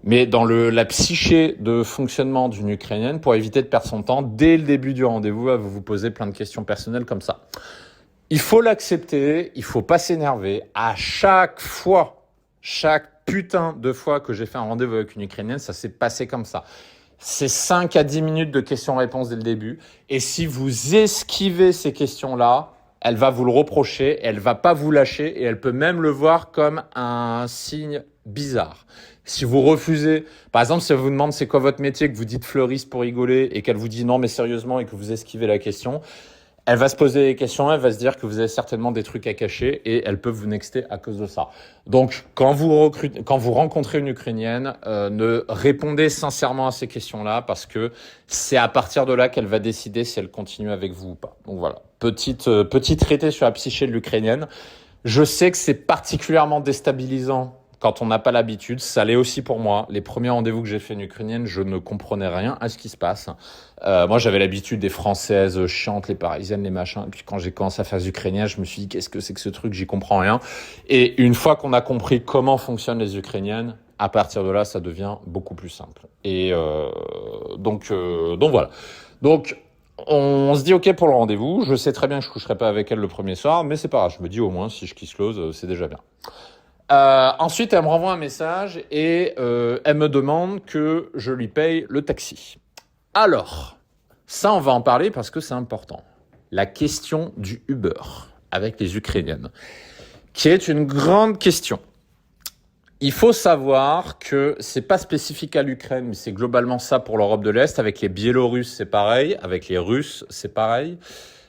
mais dans la psyché de fonctionnement d'une Ukrainienne, pour éviter de perdre son temps, dès le début du rendez-vous, elle va vous poser plein de questions personnelles comme ça. Il faut l'accepter, il faut pas s'énerver. À chaque fois, chaque putain de fois que j'ai fait un rendez-vous avec une Ukrainienne, ça s'est passé comme ça. C'est 5 à 10 minutes de questions-réponses dès le début. Et si vous esquivez ces questions-là, elle va vous le reprocher, elle va pas vous lâcher et elle peut même le voir comme un signe bizarre. Si vous refusez, par exemple, si elle vous demande c'est quoi votre métier, que vous dites fleuriste pour rigoler et qu'elle vous dit non mais sérieusement et que vous esquivez la question, elle va se poser des questions, elle va se dire que vous avez certainement des trucs à cacher et elle peut vous nexter à cause de ça. Donc, quand vous rencontrez une Ukrainienne, ne répondez sincèrement à ces questions-là parce que c'est à partir de là qu'elle va décider si elle continue avec vous ou pas. Donc voilà, petit traité sur la psyché de l'Ukrainienne. Je sais que c'est particulièrement déstabilisant quand on n'a pas l'habitude. Ça l'est aussi pour moi. Les premiers rendez-vous que j'ai fait une Ukrainienne, je ne comprenais rien à ce qui se passe. Moi, j'avais l'habitude des Françaises chiantes, les Parisiennes, les machins. Et puis quand j'ai commencé à faire des Ukrainiens, je me suis dit, qu'est-ce que c'est que ce truc? J'y comprends rien. Et une fois qu'on a compris comment fonctionnent les Ukrainiennes, à partir de là, ça devient beaucoup plus simple. Et donc voilà. Donc, on se dit OK pour le rendez-vous. Je sais très bien que je coucherai pas avec elle le premier soir, mais c'est pas grave. Je me dis au moins, si je kiss close, c'est déjà bien. Ensuite, elle me renvoie un message et elle me demande que je lui paye le taxi. Alors, ça, on va en parler parce que c'est important. La question du Uber avec les Ukrainiennes, qui est une grande question. Il faut savoir que c'est pas spécifique à l'Ukraine, mais c'est globalement ça pour l'Europe de l'Est. Avec les Biélorusses, c'est pareil. Avec les Russes, c'est pareil.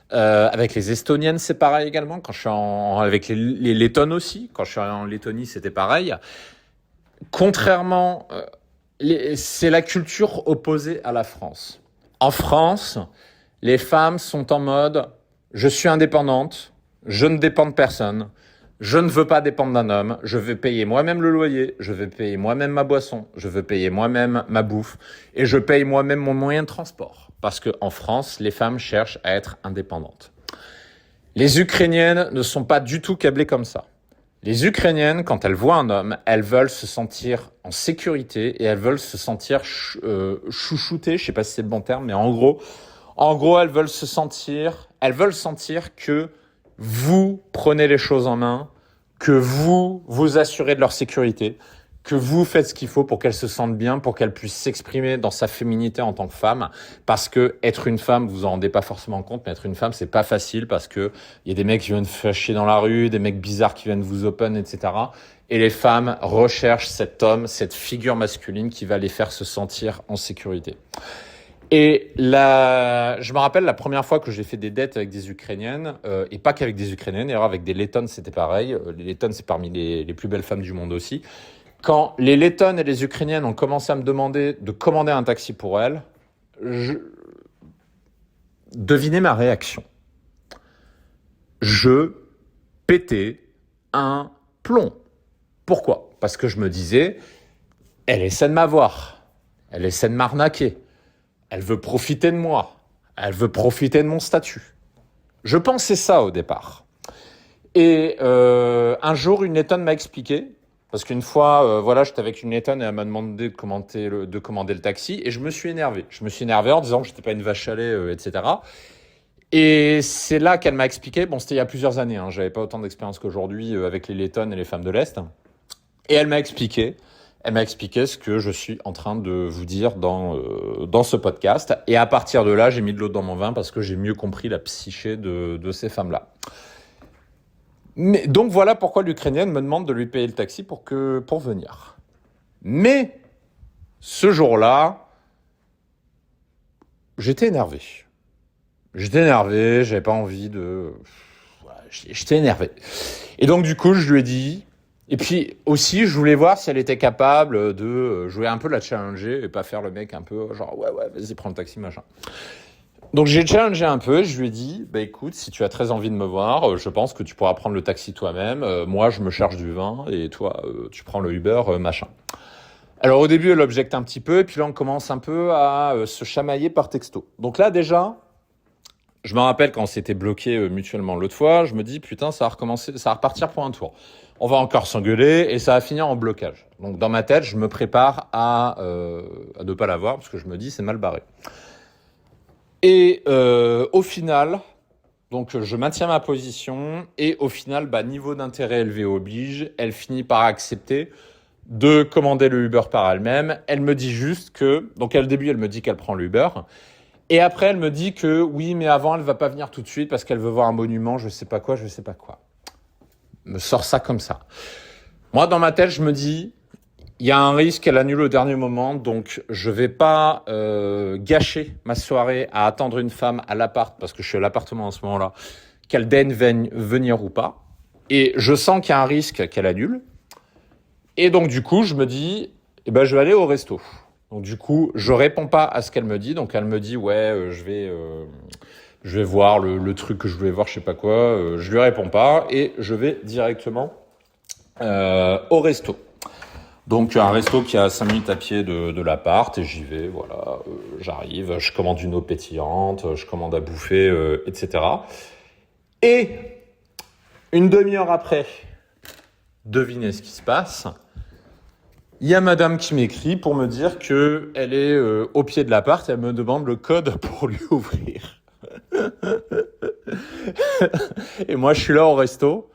Avec les Estoniennes, c'est pareil également. Quand je suis avec les Lettonnes aussi. Quand je suis en Lettonie, c'était pareil. Contrairement, c'est la culture opposée à la France. En France, les femmes sont en mode « je suis indépendante, je ne dépends de personne, je ne veux pas dépendre d'un homme, je vais payer moi-même le loyer, je vais payer moi-même ma boisson, je veux payer moi-même ma bouffe et je paye moi-même mon moyen de transport. » Parce qu'en France, les femmes cherchent à être indépendantes. Les Ukrainiennes ne sont pas du tout câblées comme ça. Les Ukrainiennes, quand elles voient un homme, elles veulent se sentir en sécurité et elles veulent se sentir chouchoutées. Je sais pas si c'est le bon terme, mais en gros, elles veulent sentir que vous prenez les choses en main, que vous vous assurez de leur sécurité, que vous faites ce qu'il faut pour qu'elle se sente bien, pour qu'elle puisse s'exprimer dans sa féminité en tant que femme. Parce que être une femme, vous en rendez pas forcément compte, mais être une femme, c'est pas facile parce que il y a des mecs qui viennent faire chier dans la rue, des mecs bizarres qui viennent vous open, etc. Et les femmes recherchent cet homme, cette figure masculine qui va les faire se sentir en sécurité. Et je me rappelle la première fois que j'ai fait des dates avec des Ukrainiennes, et pas qu'avec des Ukrainiennes, d'ailleurs avec des Lettonnes, c'était pareil. Les Lettonnes, c'est parmi les plus belles femmes du monde aussi. Quand les Lettonnes et les Ukrainiennes ont commencé à me demander de commander un taxi pour elles, devinez ma réaction. Je pétais un plomb. Pourquoi? Parce que je me disais, elle essaie de m'avoir, elle essaie de m'arnaquer, elle veut profiter de moi, elle veut profiter de mon statut. Je pensais ça au départ. Et un jour, une Lettonne m'a expliqué. Parce qu'une fois, j'étais avec une Lettonne et elle m'a demandé de commander le taxi et je me suis énervé. Je me suis énervé en disant que j'étais pas une vache à lait, etc. Et c'est là qu'elle m'a expliqué, c'était il y a plusieurs années, j'avais pas autant d'expérience qu'aujourd'hui avec les Lettonnes et les femmes de l'Est. Et elle m'a expliqué ce que je suis en train de vous dire dans ce podcast. Et à partir de là, j'ai mis de l'eau dans mon vin parce que j'ai mieux compris la psyché de ces femmes-là. Mais, donc voilà pourquoi l'Ukrainienne me demande de lui payer le taxi pour venir. Mais ce jour-là, j'étais énervé. J'avais pas envie de... J'étais énervé. Et donc du coup, je lui ai dit... Et puis aussi, je voulais voir si elle était capable de... Je voulais un peu la challenger et pas faire le mec un peu genre « ouais, vas-y, prends le taxi, machin ». Donc j'ai challengé un peu, je lui ai dit, bah écoute, si tu as très envie de me voir, je pense que tu pourras prendre le taxi toi-même, moi je me charge du vin et toi tu prends le Uber, machin. Alors au début elle objecte un petit peu et puis là on commence un peu à se chamailler par texto. Donc là déjà, je me rappelle quand on s'était bloqué mutuellement l'autre fois, je me dis putain ça va recommencer, ça va repartir pour un tour. On va encore s'engueuler et ça va finir en blocage. Donc dans ma tête je me prépare à ne pas la voir parce que je me dis c'est mal barré. Et au final, donc je maintiens ma position et au final, bah, niveau d'intérêt élevé oblige, elle finit par accepter de commander le Uber par elle-même. Elle me dit juste que, donc au début, elle me dit qu'elle prend l'Uber. Et après, elle me dit que oui, mais avant, elle va pas venir tout de suite parce qu'elle veut voir un monument, je sais pas quoi, je sais pas quoi. Me sort ça comme ça. Moi, dans ma tête, je me dis, il y a un risque qu'elle annule au dernier moment, donc je vais pas gâcher ma soirée à attendre une femme à l'appart, parce que je suis à l'appartement en ce moment-là, qu'elle daigne venir ou pas. Et je sens qu'il y a un risque qu'elle annule. Et donc du coup, je me dis, eh ben, je vais aller au resto. Donc du coup, je réponds pas à ce qu'elle me dit. Donc elle me dit, ouais, je vais voir le truc que je voulais voir, je sais pas quoi. Je lui réponds pas et je vais directement au resto. Donc un resto qui est à 5 minutes à pied de l'appart et j'y vais, voilà, j'arrive, je commande une eau pétillante, je commande à bouffer, etc. Et une demi-heure après, devinez ce qui se passe. Il y a madame qui m'écrit pour me dire qu'elle est au pied de l'appart et elle me demande le code pour lui ouvrir. Et moi je suis là au resto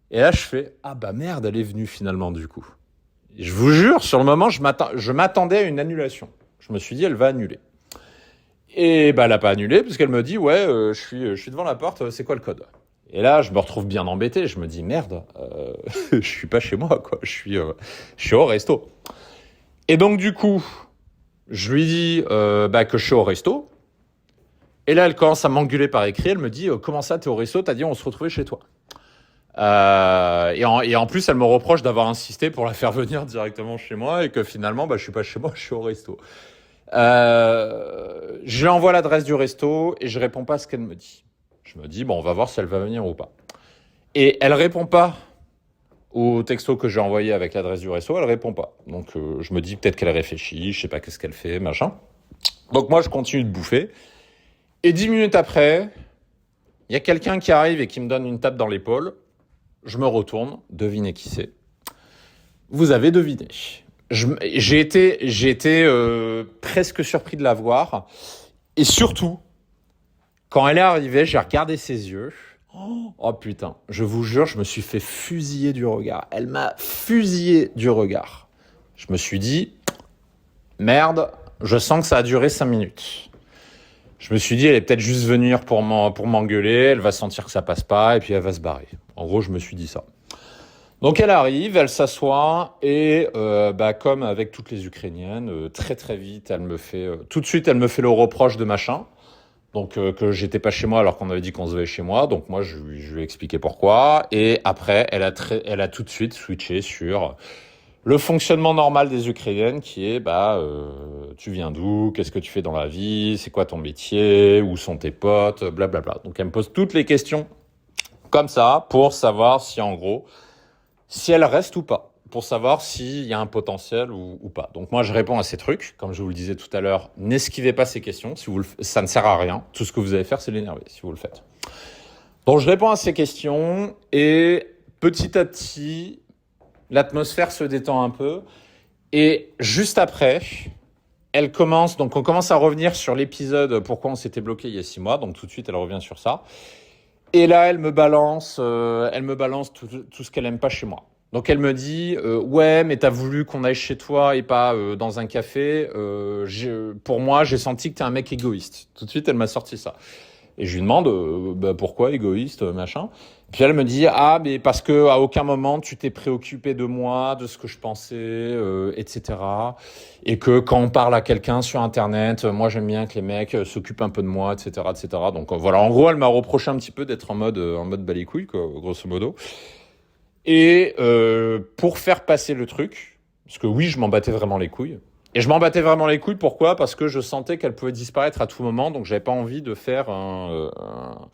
et là je fais « Ah bah merde, elle est venue finalement du coup ». Je vous jure, sur le moment, je m'attendais à une annulation. Je me suis dit, elle va annuler. Et bah, elle n'a pas annulé, parce qu'elle me dit, ouais, je suis devant la porte, c'est quoi le code? Et là, je me retrouve bien embêté. Je me dis, merde, je suis pas chez moi, quoi. Je suis au resto. Et donc, du coup, je lui dis que je suis au resto. Et là, elle commence à m'engueuler par écrit. Elle me dit, comment ça, t'es au resto? T'as dit, on se retrouvait chez toi. Et en plus, elle me reproche d'avoir insisté pour la faire venir directement chez moi et que finalement, bah, je suis pas chez moi, je suis au resto. Je lui envoie l'adresse du resto et je réponds pas à ce qu'elle me dit. Je me dis, bon, on va voir si elle va venir ou pas. Et elle répond pas au texto que j'ai envoyé avec l'adresse du resto, elle répond pas. Donc, je me dis peut-être qu'elle réfléchit, je sais pas qu'est-ce qu'elle fait, machin. Donc, moi, je continue de bouffer. Et 10 minutes après, il y a quelqu'un qui arrive et qui me donne une tape dans l'épaule. Je me retourne, devinez qui c'est. Vous avez deviné. J'ai été presque surpris de la voir. Et surtout, quand elle est arrivée, j'ai regardé ses yeux. Oh putain, je vous jure, je me suis fait fusiller du regard. Elle m'a fusillé du regard. Je me suis dit, merde, je sens que ça a duré 5 minutes. Je me suis dit, elle est peut-être juste venue pour m'engueuler, elle va sentir que ça passe pas, et puis elle va se barrer. En gros, je me suis dit ça. Donc elle arrive, elle s'assoit, et comme avec toutes les Ukrainiennes, très très vite, tout de suite, elle me fait le reproche de machin. Donc que j'étais pas chez moi alors qu'on avait dit qu'on se verrait chez moi. Donc moi, je lui ai expliqué pourquoi. Et après, elle a tout de suite switché sur le fonctionnement normal des Ukrainiennes qui est, tu viens d'où? Qu'est-ce que tu fais dans la vie? C'est quoi ton métier? Où sont tes potes? Blablabla. Donc elle me pose toutes les questions comme ça pour savoir si en gros, si elle reste ou pas. Pour savoir s'il y a un potentiel ou pas. Donc moi, je réponds à ces trucs. Comme je vous le disais tout à l'heure, n'esquivez pas ces questions. Ça ne sert à rien. Tout ce que vous allez faire, c'est l'énerver si vous le faites. Donc je réponds à ces questions et petit à petit, l'atmosphère se détend un peu. Et juste après, on commence à revenir sur l'épisode pourquoi on s'était bloqué il y a 6 mois. Donc tout de suite, elle revient sur ça. Et là, elle me balance tout ce qu'elle aime pas chez moi. Donc elle me dit ouais, mais t'as voulu qu'on aille chez toi et pas dans un café. Pour moi, j'ai senti que t'es un mec égoïste. Tout de suite, elle m'a sorti ça. Et je lui demande pourquoi égoïste, machin. Puis elle me dit mais parce que à aucun moment tu t'es préoccupé de moi, de ce que je pensais, etc. Et que quand on parle à quelqu'un sur Internet, moi j'aime bien que les mecs s'occupent un peu de moi, etc., etc. Donc voilà, en gros, elle m'a reproché un petit peu d'être en mode balicouille, quoi, grosso modo. Et pour faire passer le truc, parce que oui, je m'en battais vraiment les couilles, Et je m'en battais vraiment les couilles. Pourquoi? Parce que je sentais qu'elle pouvait disparaître à tout moment, donc j'avais pas envie de faire un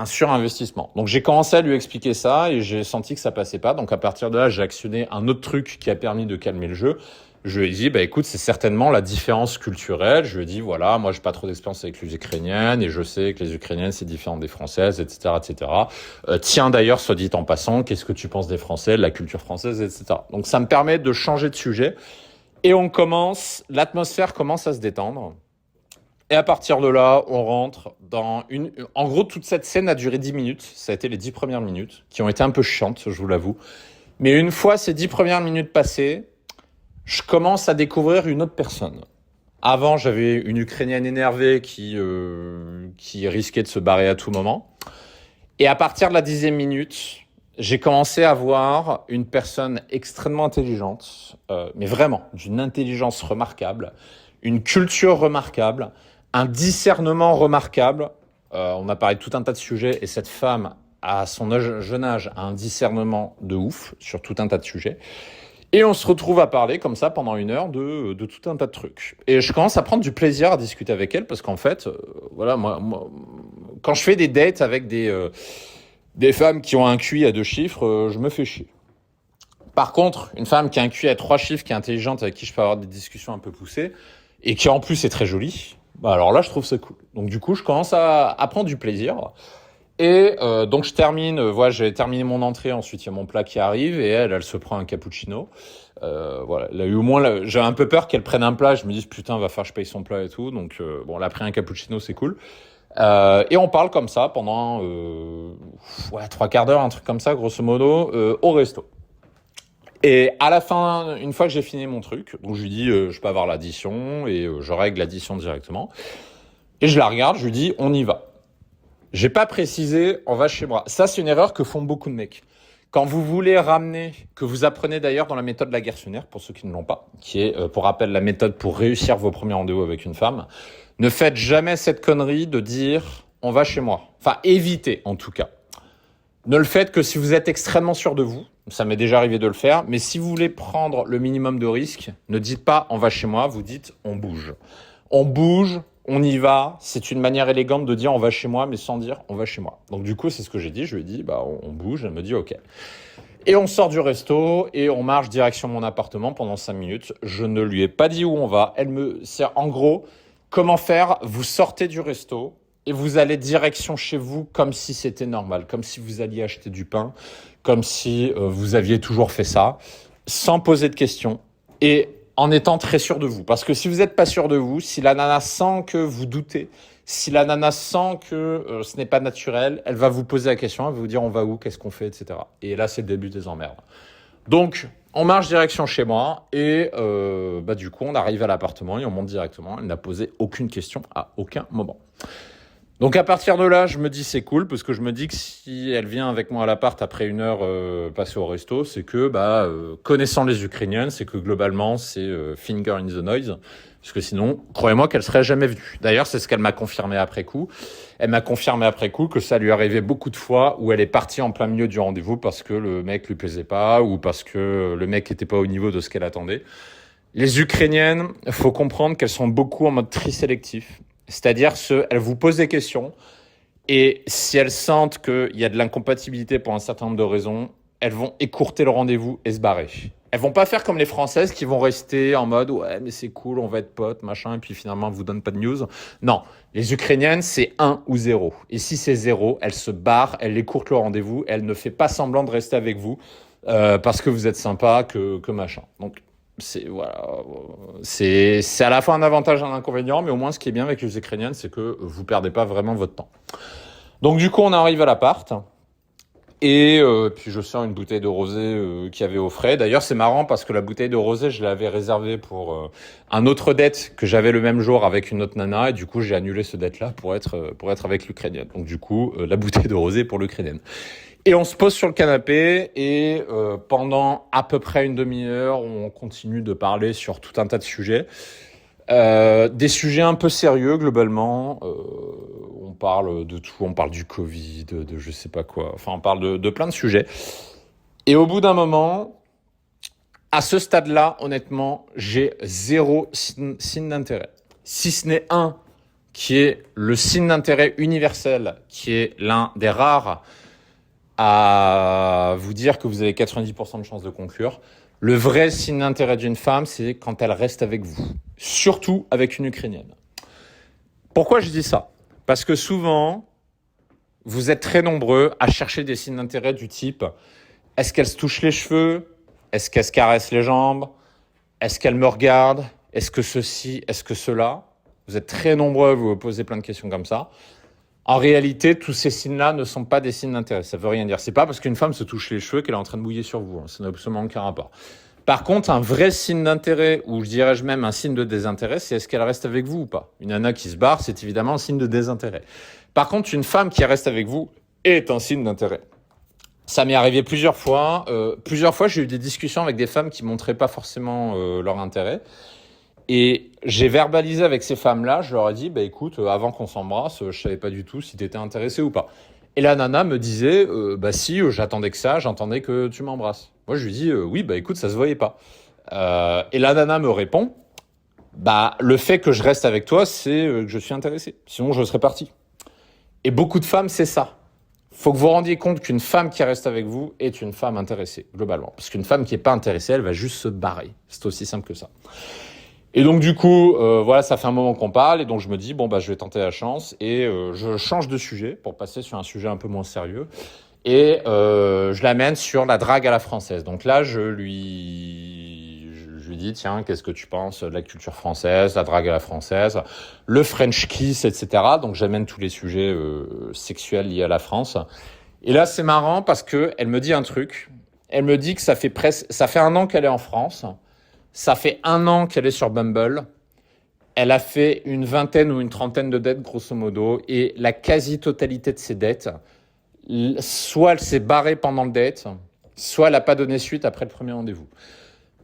surinvestissement. Donc j'ai commencé à lui expliquer ça et j'ai senti que ça passait pas. Donc à partir de là, j'ai actionné un autre truc qui a permis de calmer le jeu. Je lui ai dit, bah écoute, c'est certainement la différence culturelle. Je lui ai dit, voilà, moi j'ai pas trop d'expérience avec les Ukrainiennes et je sais que les Ukrainiennes c'est différent des Françaises, etc., etc. Tiens d'ailleurs, soit dit en passant, qu'est-ce que tu penses des Français, de la culture française, etc. Donc ça me permet de changer de sujet et l'atmosphère commence à se détendre. Et à partir de là, on rentre dans une... En gros, toute cette scène a duré 10 minutes. Ça a été les 10 premières minutes, qui ont été un peu chiantes, je vous l'avoue. Mais une fois ces 10 premières minutes passées, je commence à découvrir une autre personne. Avant, j'avais une Ukrainienne énervée qui risquait de se barrer à tout moment. Et à partir de la 10e minute, j'ai commencé à voir une personne extrêmement intelligente, mais vraiment d'une intelligence remarquable, une culture remarquable, un discernement remarquable. On a parlé de tout un tas de sujets et cette femme, à son jeune âge, a un discernement de ouf sur tout un tas de sujets. Et on se retrouve à parler comme ça pendant 1 heure de tout un tas de trucs. Et je commence à prendre du plaisir à discuter avec elle parce qu'en fait, voilà, moi, quand je fais des dates avec des femmes qui ont un QI à 2 chiffres, je me fais chier. Par contre, une femme qui a un QI à 3 chiffres, qui est intelligente, avec qui je peux avoir des discussions un peu poussées, et qui en plus est très jolie, bah alors là, je trouve ça cool. Donc du coup, je commence à prendre du plaisir. Et donc je termine, voilà, j'ai terminé mon entrée, ensuite il y a mon plat qui arrive, et elle se prend un cappuccino. Voilà, là, au moins, j'ai un peu peur qu'elle prenne un plat, je me dis putain, va falloir que je paye son plat et tout, donc bon, elle a pris un cappuccino, c'est cool. Et on parle comme ça pendant 3/4 d'heure, un truc comme ça, grosso modo, au resto. Et à la fin, une fois que j'ai fini mon truc, donc je lui dis je peux avoir l'addition et je règle l'addition directement. Et je la regarde, je lui dis on y va. J'ai pas précisé on va chez moi. Ça c'est une erreur que font beaucoup de mecs. Quand vous voulez ramener, que vous apprenez d'ailleurs dans la méthode de la Garçonnière, pour ceux qui ne l'ont pas, qui est pour rappel la méthode pour réussir vos premiers rendez-vous avec une femme, ne faites jamais cette connerie de dire on va chez moi. Enfin évitez en tout cas. Ne le faites que si vous êtes extrêmement sûr de vous. Ça m'est déjà arrivé de le faire. Mais si vous voulez prendre le minimum de risques, ne dites pas on va chez moi, vous dites on bouge. On bouge, on y va. C'est une manière élégante de dire on va chez moi, mais sans dire on va chez moi. Donc du coup, c'est ce que j'ai dit. Je lui ai dit bah on bouge. Elle me dit ok. Et on sort du resto et on marche direction mon appartement pendant 5 minutes. Je ne lui ai pas dit où on va. Elle me sert en gros comment faire. Vous sortez du resto. Et vous allez direction chez vous comme si c'était normal, comme si vous alliez acheter du pain, comme si vous aviez toujours fait ça, sans poser de questions et en étant très sûr de vous. Parce que si vous n'êtes pas sûr de vous, si la nana sent que vous doutez, si la nana sent que ce n'est pas naturel, elle va vous poser la question, elle va vous dire on va où, qu'est-ce qu'on fait, etc. Et là, c'est le début des emmerdes. Donc, on marche direction chez moi et du coup, on arrive à l'appartement et on monte directement. Elle n'a posé aucune question à aucun moment. Donc à partir de là, je me dis c'est cool parce que je me dis que si elle vient avec moi à l'appart après 1 heure passée au resto, c'est que connaissant les Ukrainiennes, c'est que globalement c'est finger in the noise, parce que sinon, croyez-moi qu'elle serait jamais venue. D'ailleurs, c'est ce qu'elle m'a confirmé après coup. Elle m'a confirmé après coup que ça lui arrivait beaucoup de fois où elle est partie en plein milieu du rendez-vous parce que le mec lui plaisait pas ou parce que le mec était pas au niveau de ce qu'elle attendait. Les Ukrainiennes, faut comprendre qu'elles sont beaucoup en mode tri sélectif. C'est-à-dire, elles vous posent des questions et si elles sentent qu'il y a de l'incompatibilité pour un certain nombre de raisons, elles vont écourter le rendez-vous et se barrer. Elles vont pas faire comme les Françaises qui vont rester en mode ouais mais c'est cool, on va être potes, machin, et puis finalement elles vous donnent pas de news. Non, les Ukrainiennes c'est 1 ou 0. Et si c'est 0, elles se barrent, elles écourtent le rendez-vous, elles ne font pas semblant de rester avec vous parce que vous êtes sympa, que machin. Donc c'est à la fois un avantage et un inconvénient, mais au moins ce qui est bien avec les Ukrainiennes, c'est que vous perdez pas vraiment votre temps. Donc du coup, on arrive à l'appart et puis je sors une bouteille de rosé qu'il y avait au frais. D'ailleurs, c'est marrant parce que la bouteille de rosé, je l'avais réservée pour un autre date que j'avais le même jour avec une autre nana et du coup, j'ai annulé ce date-là pour être avec l'Ukrainienne. Donc du coup, la bouteille de rosé pour l'Ukrainienne. Et on se pose sur le canapé et pendant à peu près une demi-heure, on continue de parler sur tout un tas de sujets. Des sujets un peu sérieux globalement. On parle de tout, on parle du Covid, de je sais pas quoi. Enfin, on parle de plein de sujets. Et au bout d'un moment, À ce stade-là, honnêtement, j'ai zéro signe d'intérêt. Si ce n'est un qui est le signe d'intérêt universel, qui est l'un des rares à vous dire que vous avez 90% de chances de conclure. Le vrai signe d'intérêt d'une femme, c'est quand elle reste avec vous, surtout avec une Ukrainienne. Pourquoi je dis ça? Parce que souvent, vous êtes très nombreux à chercher des signes d'intérêt du type est-ce qu'elle se touche les cheveux? Est-ce qu'elle se caresse les jambes? Est-ce qu'elle me regarde? Est-ce que ceci? Est-ce que cela? Vous êtes très nombreux à vous poser plein de questions comme ça. En réalité, tous ces signes-là ne sont pas des signes d'intérêt. Ça veut rien dire. C'est pas parce qu'une femme se touche les cheveux qu'elle est en train de mouiller sur vous. Ça n'a absolument aucun rapport. Par contre, un vrai signe d'intérêt, ou je dirais même un signe de désintérêt, c'est est-ce qu'elle reste avec vous ou pas. Une nana qui se barre, c'est évidemment un signe de désintérêt. Par contre, une femme qui reste avec vous est un signe d'intérêt. Ça m'est arrivé plusieurs fois. J'ai eu des discussions avec des femmes qui montraient pas forcément leur intérêt. Et j'ai verbalisé avec ces femmes-là, je leur ai dit, bah écoute, avant qu'on s'embrasse, je savais pas du tout si t'étais intéressé ou pas. Et la nana me disait, bah si, j'attendais que ça, j'entendais que tu m'embrasses. Moi je lui dis, oui, bah écoute, ça se voyait pas. Et la nana me répond, bah le fait que je reste avec toi, c'est que je suis intéressé. Sinon je serais parti. Et beaucoup de femmes, c'est ça. Faut que vous rendiez compte qu'une femme qui reste avec vous est une femme intéressée, globalement. Parce qu'une femme qui est pas intéressée, elle va juste se barrer. C'est aussi simple que ça. Et donc du coup, voilà, ça fait un moment qu'on parle et donc je me dis bon bah je vais tenter la chance et je change de sujet pour passer sur un sujet un peu moins sérieux et je l'amène sur la drague à la française. Donc là, je lui dis tiens, qu'est-ce que tu penses de la culture française, la drague à la française, le French kiss, etc. Donc j'amène tous les sujets sexuels liés à la France. Et là, c'est marrant parce que elle me dit un truc. Elle me dit que ça fait un an qu'elle est en France. Ça fait un an qu'elle est sur Bumble. Elle a fait une vingtaine ou une trentaine de dates, grosso modo. Et la quasi-totalité de ses dates, soit elle s'est barrée pendant le date, soit elle n'a pas donné suite après le premier rendez-vous.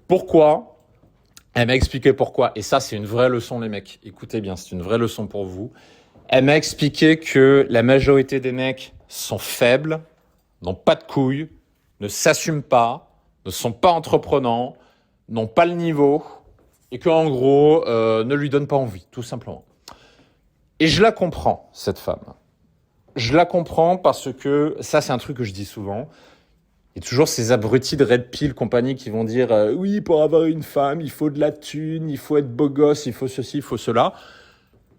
Pourquoi? Elle m'a expliqué pourquoi. Et ça, c'est une vraie leçon, les mecs. Écoutez bien, c'est une vraie leçon pour vous. Elle m'a expliqué que la majorité des mecs sont faibles, n'ont pas de couilles, ne s'assument pas, ne sont pas entreprenants, n'ont pas le niveau et qu'en gros, ne lui donnent pas envie, tout simplement. Et je la comprends, cette femme. Je la comprends parce que, ça c'est un truc que je dis souvent, il y a toujours ces abrutis de Red Pill compagnie qui vont dire oui, pour avoir une femme, il faut de la thune, il faut être beau gosse, il faut ceci, il faut cela.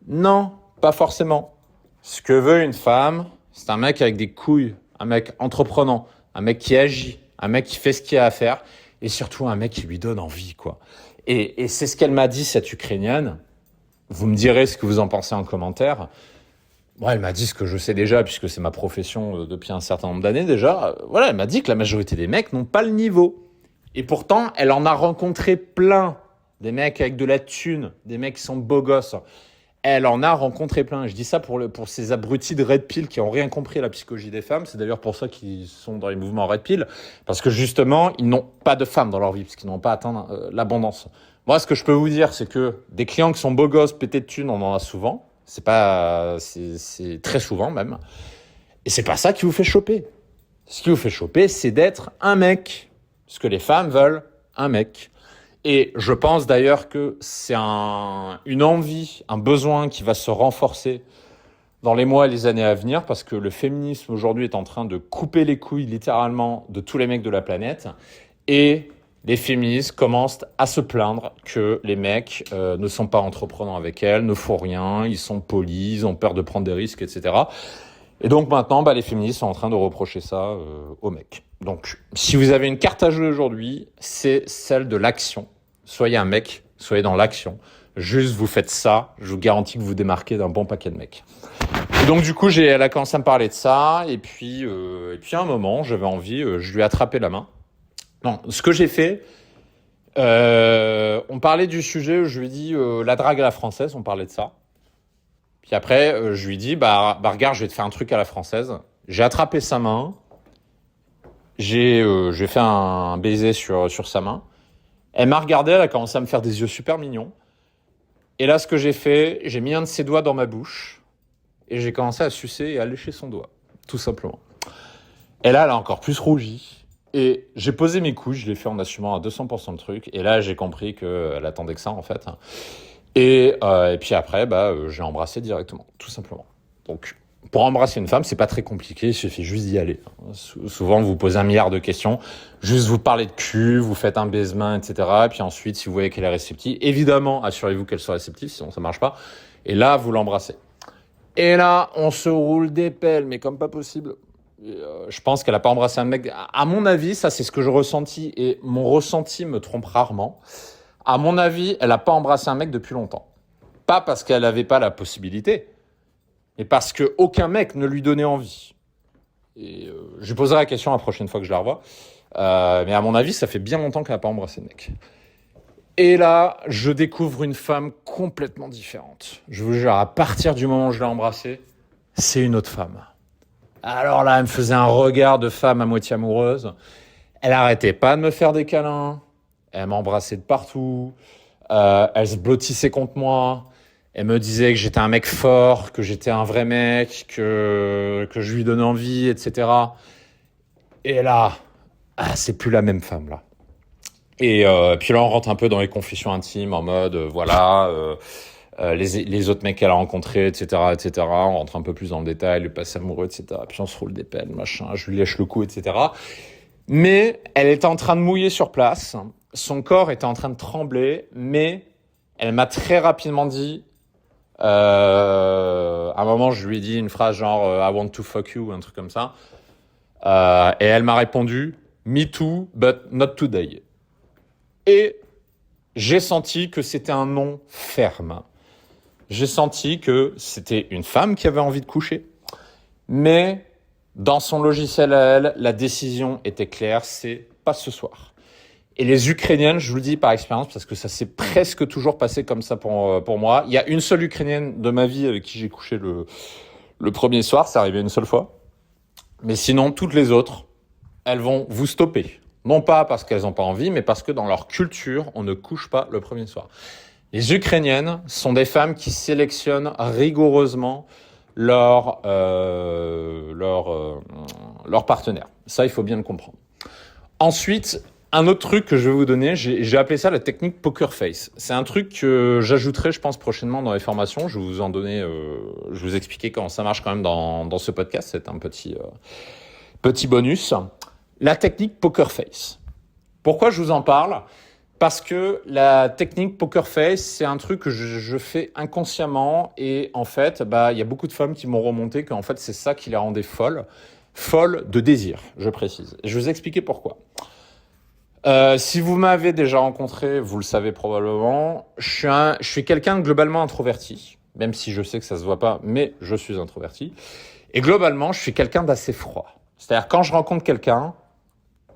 Non, pas forcément. Ce que veut une femme, c'est un mec avec des couilles, un mec entreprenant, un mec qui agit, un mec qui fait ce qu'il a à faire. Et surtout un mec qui lui donne envie, quoi. Et c'est ce qu'elle m'a dit, cette Ukrainienne. Vous me direz ce que vous en pensez en commentaire. Bon, elle m'a dit ce que je sais déjà, puisque c'est ma profession depuis un certain nombre d'années déjà. Voilà, elle m'a dit que la majorité des mecs n'ont pas le niveau. Et pourtant, elle en a rencontré plein. Des mecs avec de la thune, des mecs qui sont beaux gosses. Elle en a rencontré plein. Je dis ça pour ces abrutis de Red Pill qui n'ont rien compris à la psychologie des femmes. C'est d'ailleurs pour ça qu'ils sont dans les mouvements Red Pill. Parce que justement, ils n'ont pas de femmes dans leur vie, parce qu'ils n'ont pas atteint l'abondance. Moi, ce que je peux vous dire, c'est que des clients qui sont beaux gosses, pétés de thunes, on en a souvent. C'est très souvent même. Et c'est pas ça qui vous fait choper. Ce qui vous fait choper, c'est d'être un mec. Parce que les femmes veulent un mec. Et je pense d'ailleurs que c'est une envie, un besoin qui va se renforcer dans les mois et les années à venir parce que le féminisme aujourd'hui est en train de couper les couilles littéralement de tous les mecs de la planète et les féministes commencent à se plaindre que les mecs ne sont pas entreprenants avec elles, ne font rien, ils sont polis, ils ont peur de prendre des risques, etc. Et donc maintenant, les féministes sont en train de reprocher ça aux mecs. Donc, si vous avez une carte à jouer aujourd'hui, c'est celle de l'action. Soyez un mec, soyez dans l'action. Juste, vous faites ça, je vous garantis que vous démarquez d'un bon paquet de mecs. Et donc, du coup, elle a commencé à me parler de ça. Et puis à un moment, j'avais envie, je lui ai attrapé la main. Non, ce que j'ai fait, on parlait du sujet, je lui ai dit la drague à la française, on parlait de ça. Puis après, je lui ai dit, regarde, je vais te faire un truc à la française. J'ai attrapé sa main. J'ai fait un baiser sur sa main. Elle m'a regardé, elle a commencé à me faire des yeux super mignons. Et là, ce que j'ai fait, j'ai mis un de ses doigts dans ma bouche. Et j'ai commencé à sucer et à lécher son doigt. Tout simplement. Et là, elle a encore plus rougi. Et j'ai posé mes couilles, je l'ai fait en assumant à 200% le truc. Et là, j'ai compris qu'elle attendait que ça, en fait. Et puis après, j'ai embrassé directement, tout simplement. Donc, pour embrasser une femme, c'est pas très compliqué, il suffit juste d'y aller. Souvent, vous posez 1 milliard de questions, juste vous parlez de cul, vous faites un baisement, etc. Et puis ensuite, si vous voyez qu'elle est réceptive, évidemment, assurez-vous qu'elle soit réceptive, sinon ça marche pas. Et là, vous l'embrassez. Et là, on se roule des pelles, mais comme pas possible. Je pense qu'elle a pas embrassé un mec. À mon avis, ça c'est ce que je ressentis, et mon ressenti me trompe rarement. À mon avis, elle a pas embrassé un mec depuis longtemps. Pas parce qu'elle avait pas la possibilité, mais parce qu'aucun mec ne lui donnait envie. Et je lui poserai la question la prochaine fois que je la revois. Mais à mon avis, ça fait bien longtemps qu'elle n'a pas embrassé de mec. Et là, je découvre une femme complètement différente. Je vous jure, à partir du moment où je l'ai embrassée, c'est une autre femme. Alors là, elle me faisait un regard de femme à moitié amoureuse. Elle arrêtait pas de me faire des câlins. Elle m'embrassait de partout. Elle se blottissait contre moi. Elle me disait que j'étais un mec fort, que j'étais un vrai mec, que je lui donnais envie, etc. Et là, c'est plus la même femme, là. Et puis là, on rentre un peu dans les confessions intimes, en mode, les autres mecs qu'elle a rencontrés, etc., etc. On rentre un peu plus dans le détail, le passé amoureux, etc. Puis on se roule des pelles, machin, je lui lèche le cou, etc. Mais elle était en train de mouiller sur place. Son corps était en train de trembler, mais elle m'a très rapidement dit... à un moment, je lui ai dit une phrase genre I want to fuck you, un truc comme ça. Et elle m'a répondu Me too, but not today. Et j'ai senti que c'était un non ferme. J'ai senti que c'était une femme qui avait envie de coucher. Mais dans son logiciel à elle, la décision était claire, c'est pas ce soir. Et les Ukrainiennes, je vous le dis par expérience, parce que ça s'est presque toujours passé comme ça pour moi. Il y a une seule Ukrainienne de ma vie avec qui j'ai couché le premier soir, c'est arrivé une seule fois. Mais sinon, toutes les autres, elles vont vous stopper. Non pas parce qu'elles n'ont pas envie, mais parce que dans leur culture, on ne couche pas le premier soir. Les Ukrainiennes sont des femmes qui sélectionnent rigoureusement leur partenaire. Ça, il faut bien le comprendre. Ensuite, un autre truc que je vais vous donner, j'ai appelé ça la technique poker face. C'est un truc que j'ajouterai, je pense, prochainement dans les formations. Je vais vous en donner, je vais vous expliquer comment ça marche quand même dans ce podcast. C'est un petit bonus. La technique poker face. Pourquoi je vous en parle ? Parce que la technique poker face, c'est un truc que je fais inconsciemment. Et en fait, il y a beaucoup de femmes qui m'ont remonté qu'en fait, c'est ça qui les rendait folles. Folles de désir, je précise. Je vais vous expliquer pourquoi. Si vous m'avez déjà rencontré, vous le savez probablement, je suis quelqu'un de globalement introverti, même si je sais que ça se voit pas, mais je suis introverti. Et globalement, je suis quelqu'un d'assez froid. C'est-à-dire, quand je rencontre quelqu'un,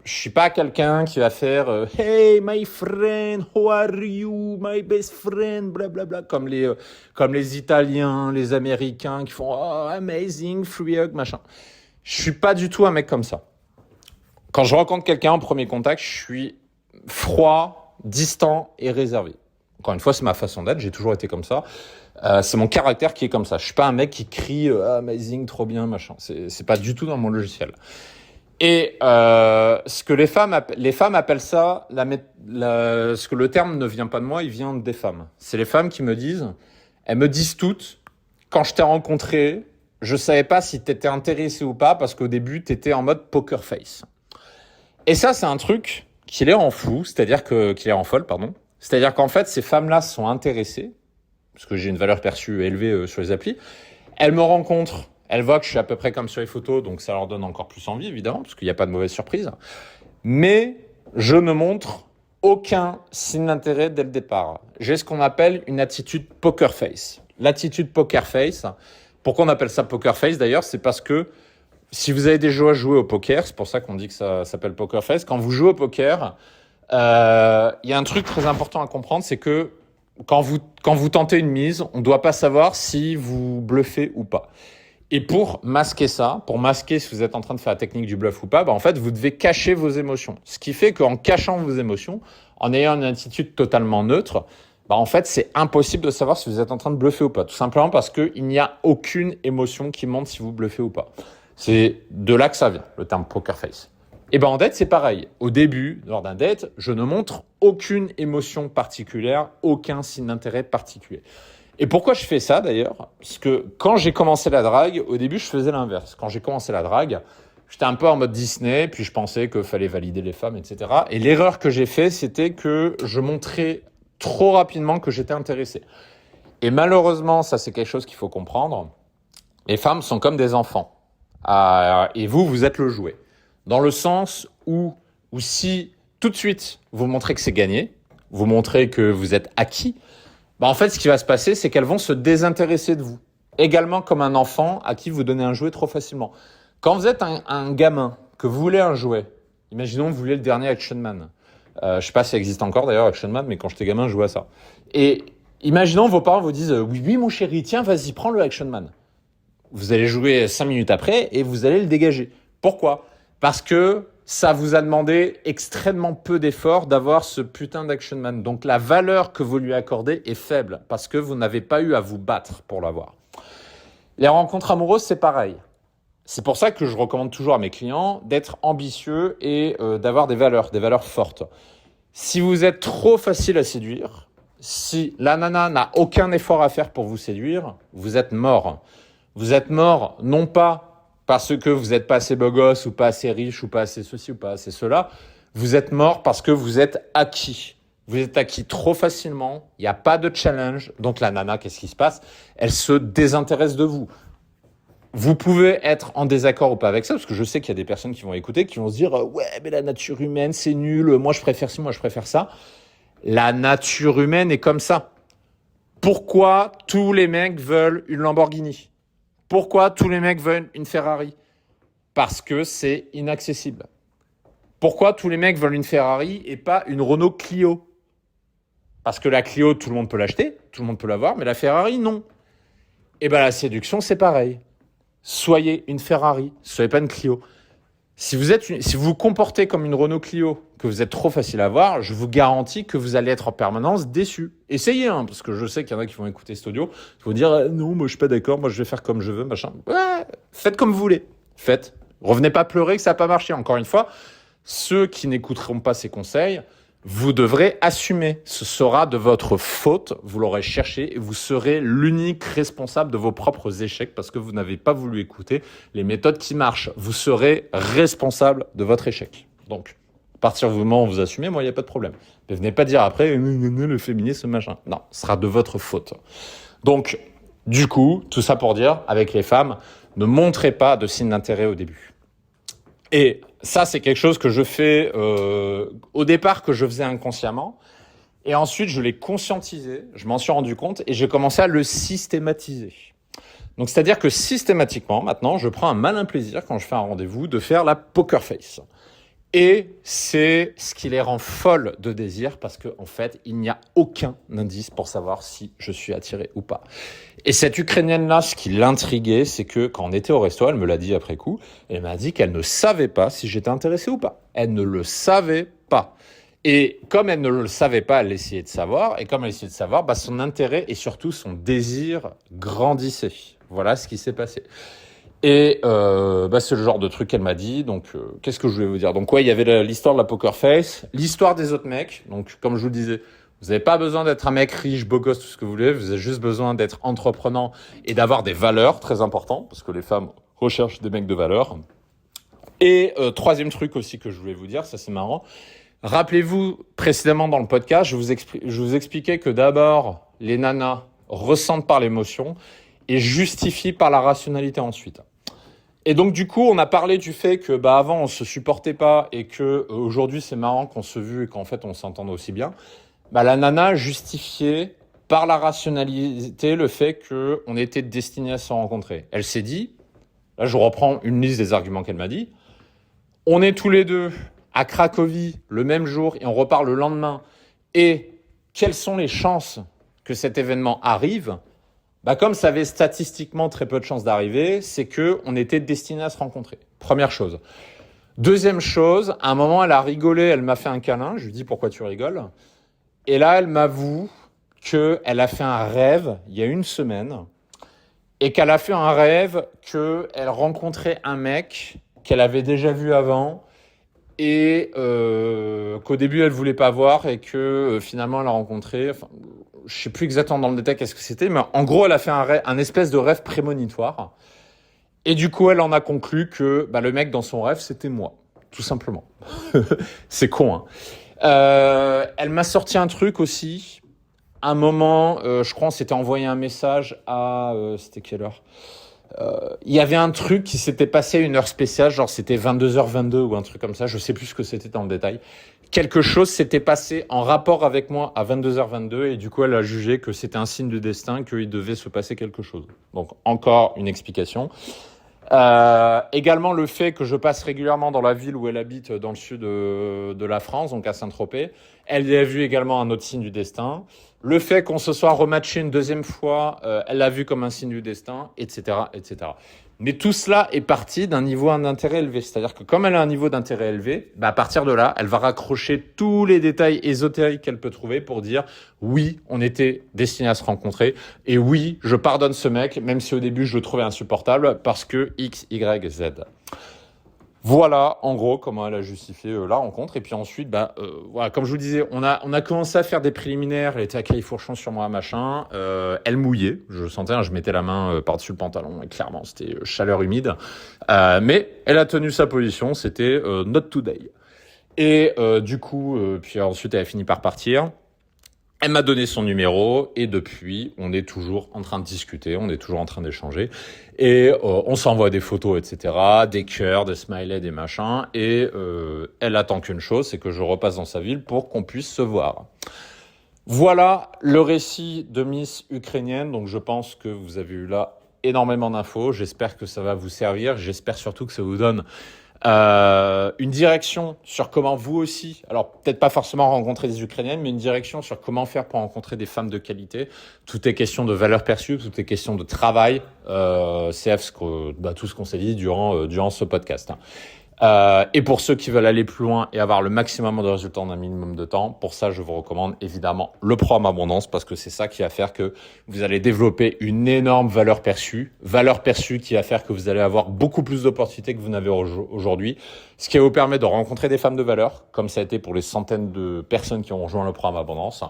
je suis pas quelqu'un qui va faire Hey, my friend, how are you, my best friend, blablabla, comme les Italiens, les Américains qui font Oh, amazing, free hug, machin. Je suis pas du tout un mec comme ça. Quand je rencontre quelqu'un en premier contact, je suis froid, distant et réservé. Encore une fois, c'est ma façon d'être, j'ai toujours été comme ça. C'est mon caractère qui est comme ça. Je suis pas un mec qui crie amazing, trop bien, machin. C'est pas du tout dans mon logiciel. Et ce que les femmes appellent ça, ce que le terme ne vient pas de moi, il vient des femmes. C'est les femmes qui me disent, elles me disent toutes, quand je t'ai rencontré, je savais pas si t'étais intéressé ou pas, parce qu'au début, t'étais en mode poker face. Et ça, c'est un truc qui les rend fous, qui les rend folles, pardon. C'est-à-dire qu'en fait, ces femmes-là sont intéressées, parce que j'ai une valeur perçue élevée sur les applis. Elles me rencontrent, elles voient que je suis à peu près comme sur les photos, donc ça leur donne encore plus envie, évidemment, parce qu'il n'y a pas de mauvaise surprise. Mais je ne montre aucun signe d'intérêt dès le départ. J'ai ce qu'on appelle une attitude poker face. L'attitude poker face, pourquoi on appelle ça poker face d'ailleurs, c'est parce que si vous avez déjà joué au poker, c'est pour ça qu'on dit que ça s'appelle poker face, quand vous jouez au poker, il y a un truc très important à comprendre, c'est que quand vous tentez une mise, on ne doit pas savoir si vous bluffez ou pas. Et pour masquer ça, pour masquer si vous êtes en train de faire la technique du bluff ou pas, en fait, vous devez cacher vos émotions. Ce qui fait qu'en cachant vos émotions, en ayant une attitude totalement neutre, en fait, c'est impossible de savoir si vous êtes en train de bluffer ou pas. Tout simplement parce qu'il n'y a aucune émotion qui montre si vous bluffez ou pas. C'est de là que ça vient, le terme poker face. Et ben en date, c'est pareil. Au début, lors d'un date, je ne montre aucune émotion particulière, aucun signe d'intérêt particulier. Et pourquoi je fais ça d'ailleurs? Parce que quand j'ai commencé la drague, au début, je faisais l'inverse. Quand j'ai commencé la drague, j'étais un peu en mode Disney, puis je pensais qu'il fallait valider les femmes, etc. Et l'erreur que j'ai fait, c'était que je montrais trop rapidement que j'étais intéressé. Et malheureusement, ça c'est quelque chose qu'il faut comprendre. Les femmes sont comme des enfants. Et vous êtes le jouet. Dans le sens où si tout de suite vous montrez que c'est gagné, vous montrez que vous êtes acquis, bah en fait ce qui va se passer, c'est qu'elles vont se désintéresser de vous. Également comme un enfant à qui vous donnez un jouet trop facilement. Quand vous êtes un gamin, que vous voulez un jouet, imaginons que vous voulez le dernier Action Man. Je sais pas si ça existe encore d'ailleurs Action Man, mais quand j'étais gamin, je jouais à ça. Et imaginons vos parents vous disent oui mon chéri, tiens vas-y prends le Action Man. Vous allez jouer 5 minutes après et vous allez le dégager. Pourquoi? Parce que ça vous a demandé extrêmement peu d'efforts d'avoir ce putain d'Action Man. Donc la valeur que vous lui accordez est faible parce que vous n'avez pas eu à vous battre pour l'avoir. Les rencontres amoureuses, c'est pareil. C'est pour ça que je recommande toujours à mes clients d'être ambitieux et d'avoir des valeurs fortes. Si vous êtes trop facile à séduire, si la nana n'a aucun effort à faire pour vous séduire, vous êtes mort. Vous êtes mort non pas parce que vous n'êtes pas assez beau gosse ou pas assez riche ou pas assez ceci ou pas assez cela. Vous êtes mort parce que vous êtes acquis. Vous êtes acquis trop facilement. Il n'y a pas de challenge. Donc la nana, qu'est-ce qui se passe? Elle se désintéresse de vous. Vous pouvez être en désaccord ou pas avec ça, parce que je sais qu'il y a des personnes qui vont écouter, qui vont se dire « Ouais, mais la nature humaine, c'est nul. Moi, je préfère ci, moi, je préfère ça. » La nature humaine est comme ça. Pourquoi tous les mecs veulent une Lamborghini? Pourquoi tous les mecs veulent une Ferrari? Parce que c'est inaccessible. Pourquoi tous les mecs veulent une Ferrari et pas une Renault Clio? Parce que la Clio, tout le monde peut l'acheter, tout le monde peut l'avoir, mais la Ferrari, non. Et bien la séduction, c'est pareil. Soyez une Ferrari, soyez pas une Clio. Si vous vous comportez comme une Renault Clio, que vous êtes trop facile à voir, je vous garantis que vous allez être en permanence déçu. Essayez, parce que je sais qu'il y en a qui vont écouter cet audio, qui vont dire non, moi je suis pas d'accord, moi je vais faire comme je veux, machin. Ouais, faites comme vous voulez. Faites. Revenez pas pleurer que ça n'a pas marché. Encore une fois, ceux qui n'écouteront pas ces conseils, vous devrez assumer. Ce sera de votre faute. Vous l'aurez cherché et vous serez l'unique responsable de vos propres échecs parce que vous n'avez pas voulu écouter les méthodes qui marchent. Vous serez responsable de votre échec. Donc, à partir du moment où vous assumez, moi, il n'y a pas de problème. Mais venez pas dire après, le féminisme, machin. Non, ce sera de votre faute. Donc, du coup, tout ça pour dire, avec les femmes, ne montrez pas de signe d'intérêt au début. Et ça, c'est quelque chose que je fais au départ, que je faisais inconsciemment. Et ensuite, je l'ai conscientisé, je m'en suis rendu compte et j'ai commencé à le systématiser. Donc, c'est-à-dire que systématiquement, maintenant, je prends un malin plaisir quand je fais un rendez-vous de faire la poker face. Et c'est ce qui les rend folles de désir parce qu'en fait, il n'y a aucun indice pour savoir si je suis attiré ou pas. Et cette Ukrainienne-là, ce qui l'intriguait, c'est que quand on était au resto, elle me l'a dit après coup, elle m'a dit qu'elle ne savait pas si j'étais intéressé ou pas. Elle ne le savait pas. Et comme elle ne le savait pas, elle essayait de savoir. Et comme elle essayait de savoir, son intérêt et surtout son désir grandissaient. Voilà ce qui s'est passé. Et c'est le genre de truc qu'elle m'a dit. Donc, qu'est-ce que je voulais vous dire? Donc, ouais, il y avait l'histoire de la poker face, l'histoire des autres mecs. Donc, comme je vous le disais, vous n'avez pas besoin d'être un mec riche, beau gosse, tout ce que vous voulez. Vous avez juste besoin d'être entreprenant et d'avoir des valeurs, très importantes, parce que les femmes recherchent des mecs de valeur. Et troisième truc aussi que je voulais vous dire, ça c'est marrant. Rappelez-vous, précédemment dans le podcast, je vous expliquais que d'abord, les nanas ressentent par l'émotion et justifient par la rationalité ensuite. Et donc du coup, on a parlé du fait que avant on se supportait pas et que aujourd'hui c'est marrant qu'on se vue et qu'en fait on s'entende aussi bien. La nana justifiait par la rationalité le fait qu'on était destiné à se rencontrer. Elle s'est dit, là je reprends une liste des arguments qu'elle m'a dit, on est tous les deux à Cracovie le même jour et on repart le lendemain. Et quelles sont les chances que cet événement arrive? Comme ça avait statistiquement très peu de chances d'arriver, c'est qu'on était destiné à se rencontrer. Première chose. Deuxième chose, à un moment, elle a rigolé, elle m'a fait un câlin. Je lui dis, pourquoi tu rigoles? Et là, elle m'avoue qu'elle a fait un rêve il y a une semaine et qu'elle a fait un rêve qu'elle rencontrait un mec qu'elle avait déjà vu avant et qu'au début elle voulait pas voir et que finalement elle a rencontré. Enfin, je sais plus exactement dans le détail qu'est-ce que c'était, mais en gros elle a fait un espèce de rêve prémonitoire. Et du coup elle en a conclu que le mec dans son rêve c'était moi, tout simplement. C'est con, hein. Elle m'a sorti un truc aussi. Un moment, je crois, on s'était envoyé un message à... c'était quelle heure? Il y avait un truc qui s'était passé à une heure spéciale, genre c'était 22h22 ou un truc comme ça, je sais plus ce que c'était dans le détail. Quelque chose s'était passé en rapport avec moi à 22h22 et du coup elle a jugé que c'était un signe de destin, qu'il devait se passer quelque chose. Donc encore une explication. Également le fait que je passe régulièrement dans la ville où elle habite, dans le sud de la France, donc à Saint-Tropez. Elle y a vu également un autre signe du destin. Le fait qu'on se soit rematché une deuxième fois, elle l'a vu comme un signe du destin, etc., etc. Mais tout cela est parti d'un niveau d'intérêt élevé. C'est-à-dire que comme elle a un niveau d'intérêt élevé, à partir de là, elle va raccrocher tous les détails ésotériques qu'elle peut trouver pour dire oui, on était destinés à se rencontrer. Et oui, je pardonne ce mec, même si au début je le trouvais insupportable, parce que X, Y, Z. Voilà, en gros, comment elle a justifié la rencontre. Et puis ensuite, voilà, comme je vous disais, on a commencé à faire des préliminaires. Elle était à califourchon sur moi, machin. Elle mouillait. Je sentais, hein, je mettais la main par-dessus le pantalon. Et clairement, c'était chaleur humide. Mais elle a tenu sa position. C'était not today. Et du coup, puis ensuite, elle a fini par partir. Elle m'a donné son numéro et depuis, on est toujours en train de discuter, on est toujours en train d'échanger et on s'envoie des photos, etc., des cœurs, des smileys, des machins et elle attend qu'une chose, c'est que je repasse dans sa ville pour qu'on puisse se voir. Voilà le récit de Miss Ukrainienne, donc je pense que vous avez eu là énormément d'infos, j'espère que ça va vous servir, j'espère surtout que ça vous donne une direction sur comment vous aussi, alors peut-être pas forcément rencontrer des Ukrainiennes, mais une direction sur comment faire pour rencontrer des femmes de qualité. Tout est question de valeur perçue, tout est question de travail. CF, tout ce qu'on s'est dit durant ce podcast. Et pour ceux qui veulent aller plus loin et avoir le maximum de résultats en un minimum de temps, pour ça, je vous recommande évidemment le programme Abondance parce que c'est ça qui va faire que vous allez développer une énorme valeur perçue qui va faire que vous allez avoir beaucoup plus d'opportunités que vous n'avez aujourd'hui, ce qui va vous permettre de rencontrer des femmes de valeur, comme ça a été pour les centaines de personnes qui ont rejoint le programme Abondance.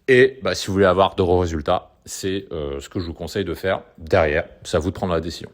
Et si vous voulez avoir de gros résultats, c'est ce que je vous conseille de faire derrière. C'est à vous de prendre la décision.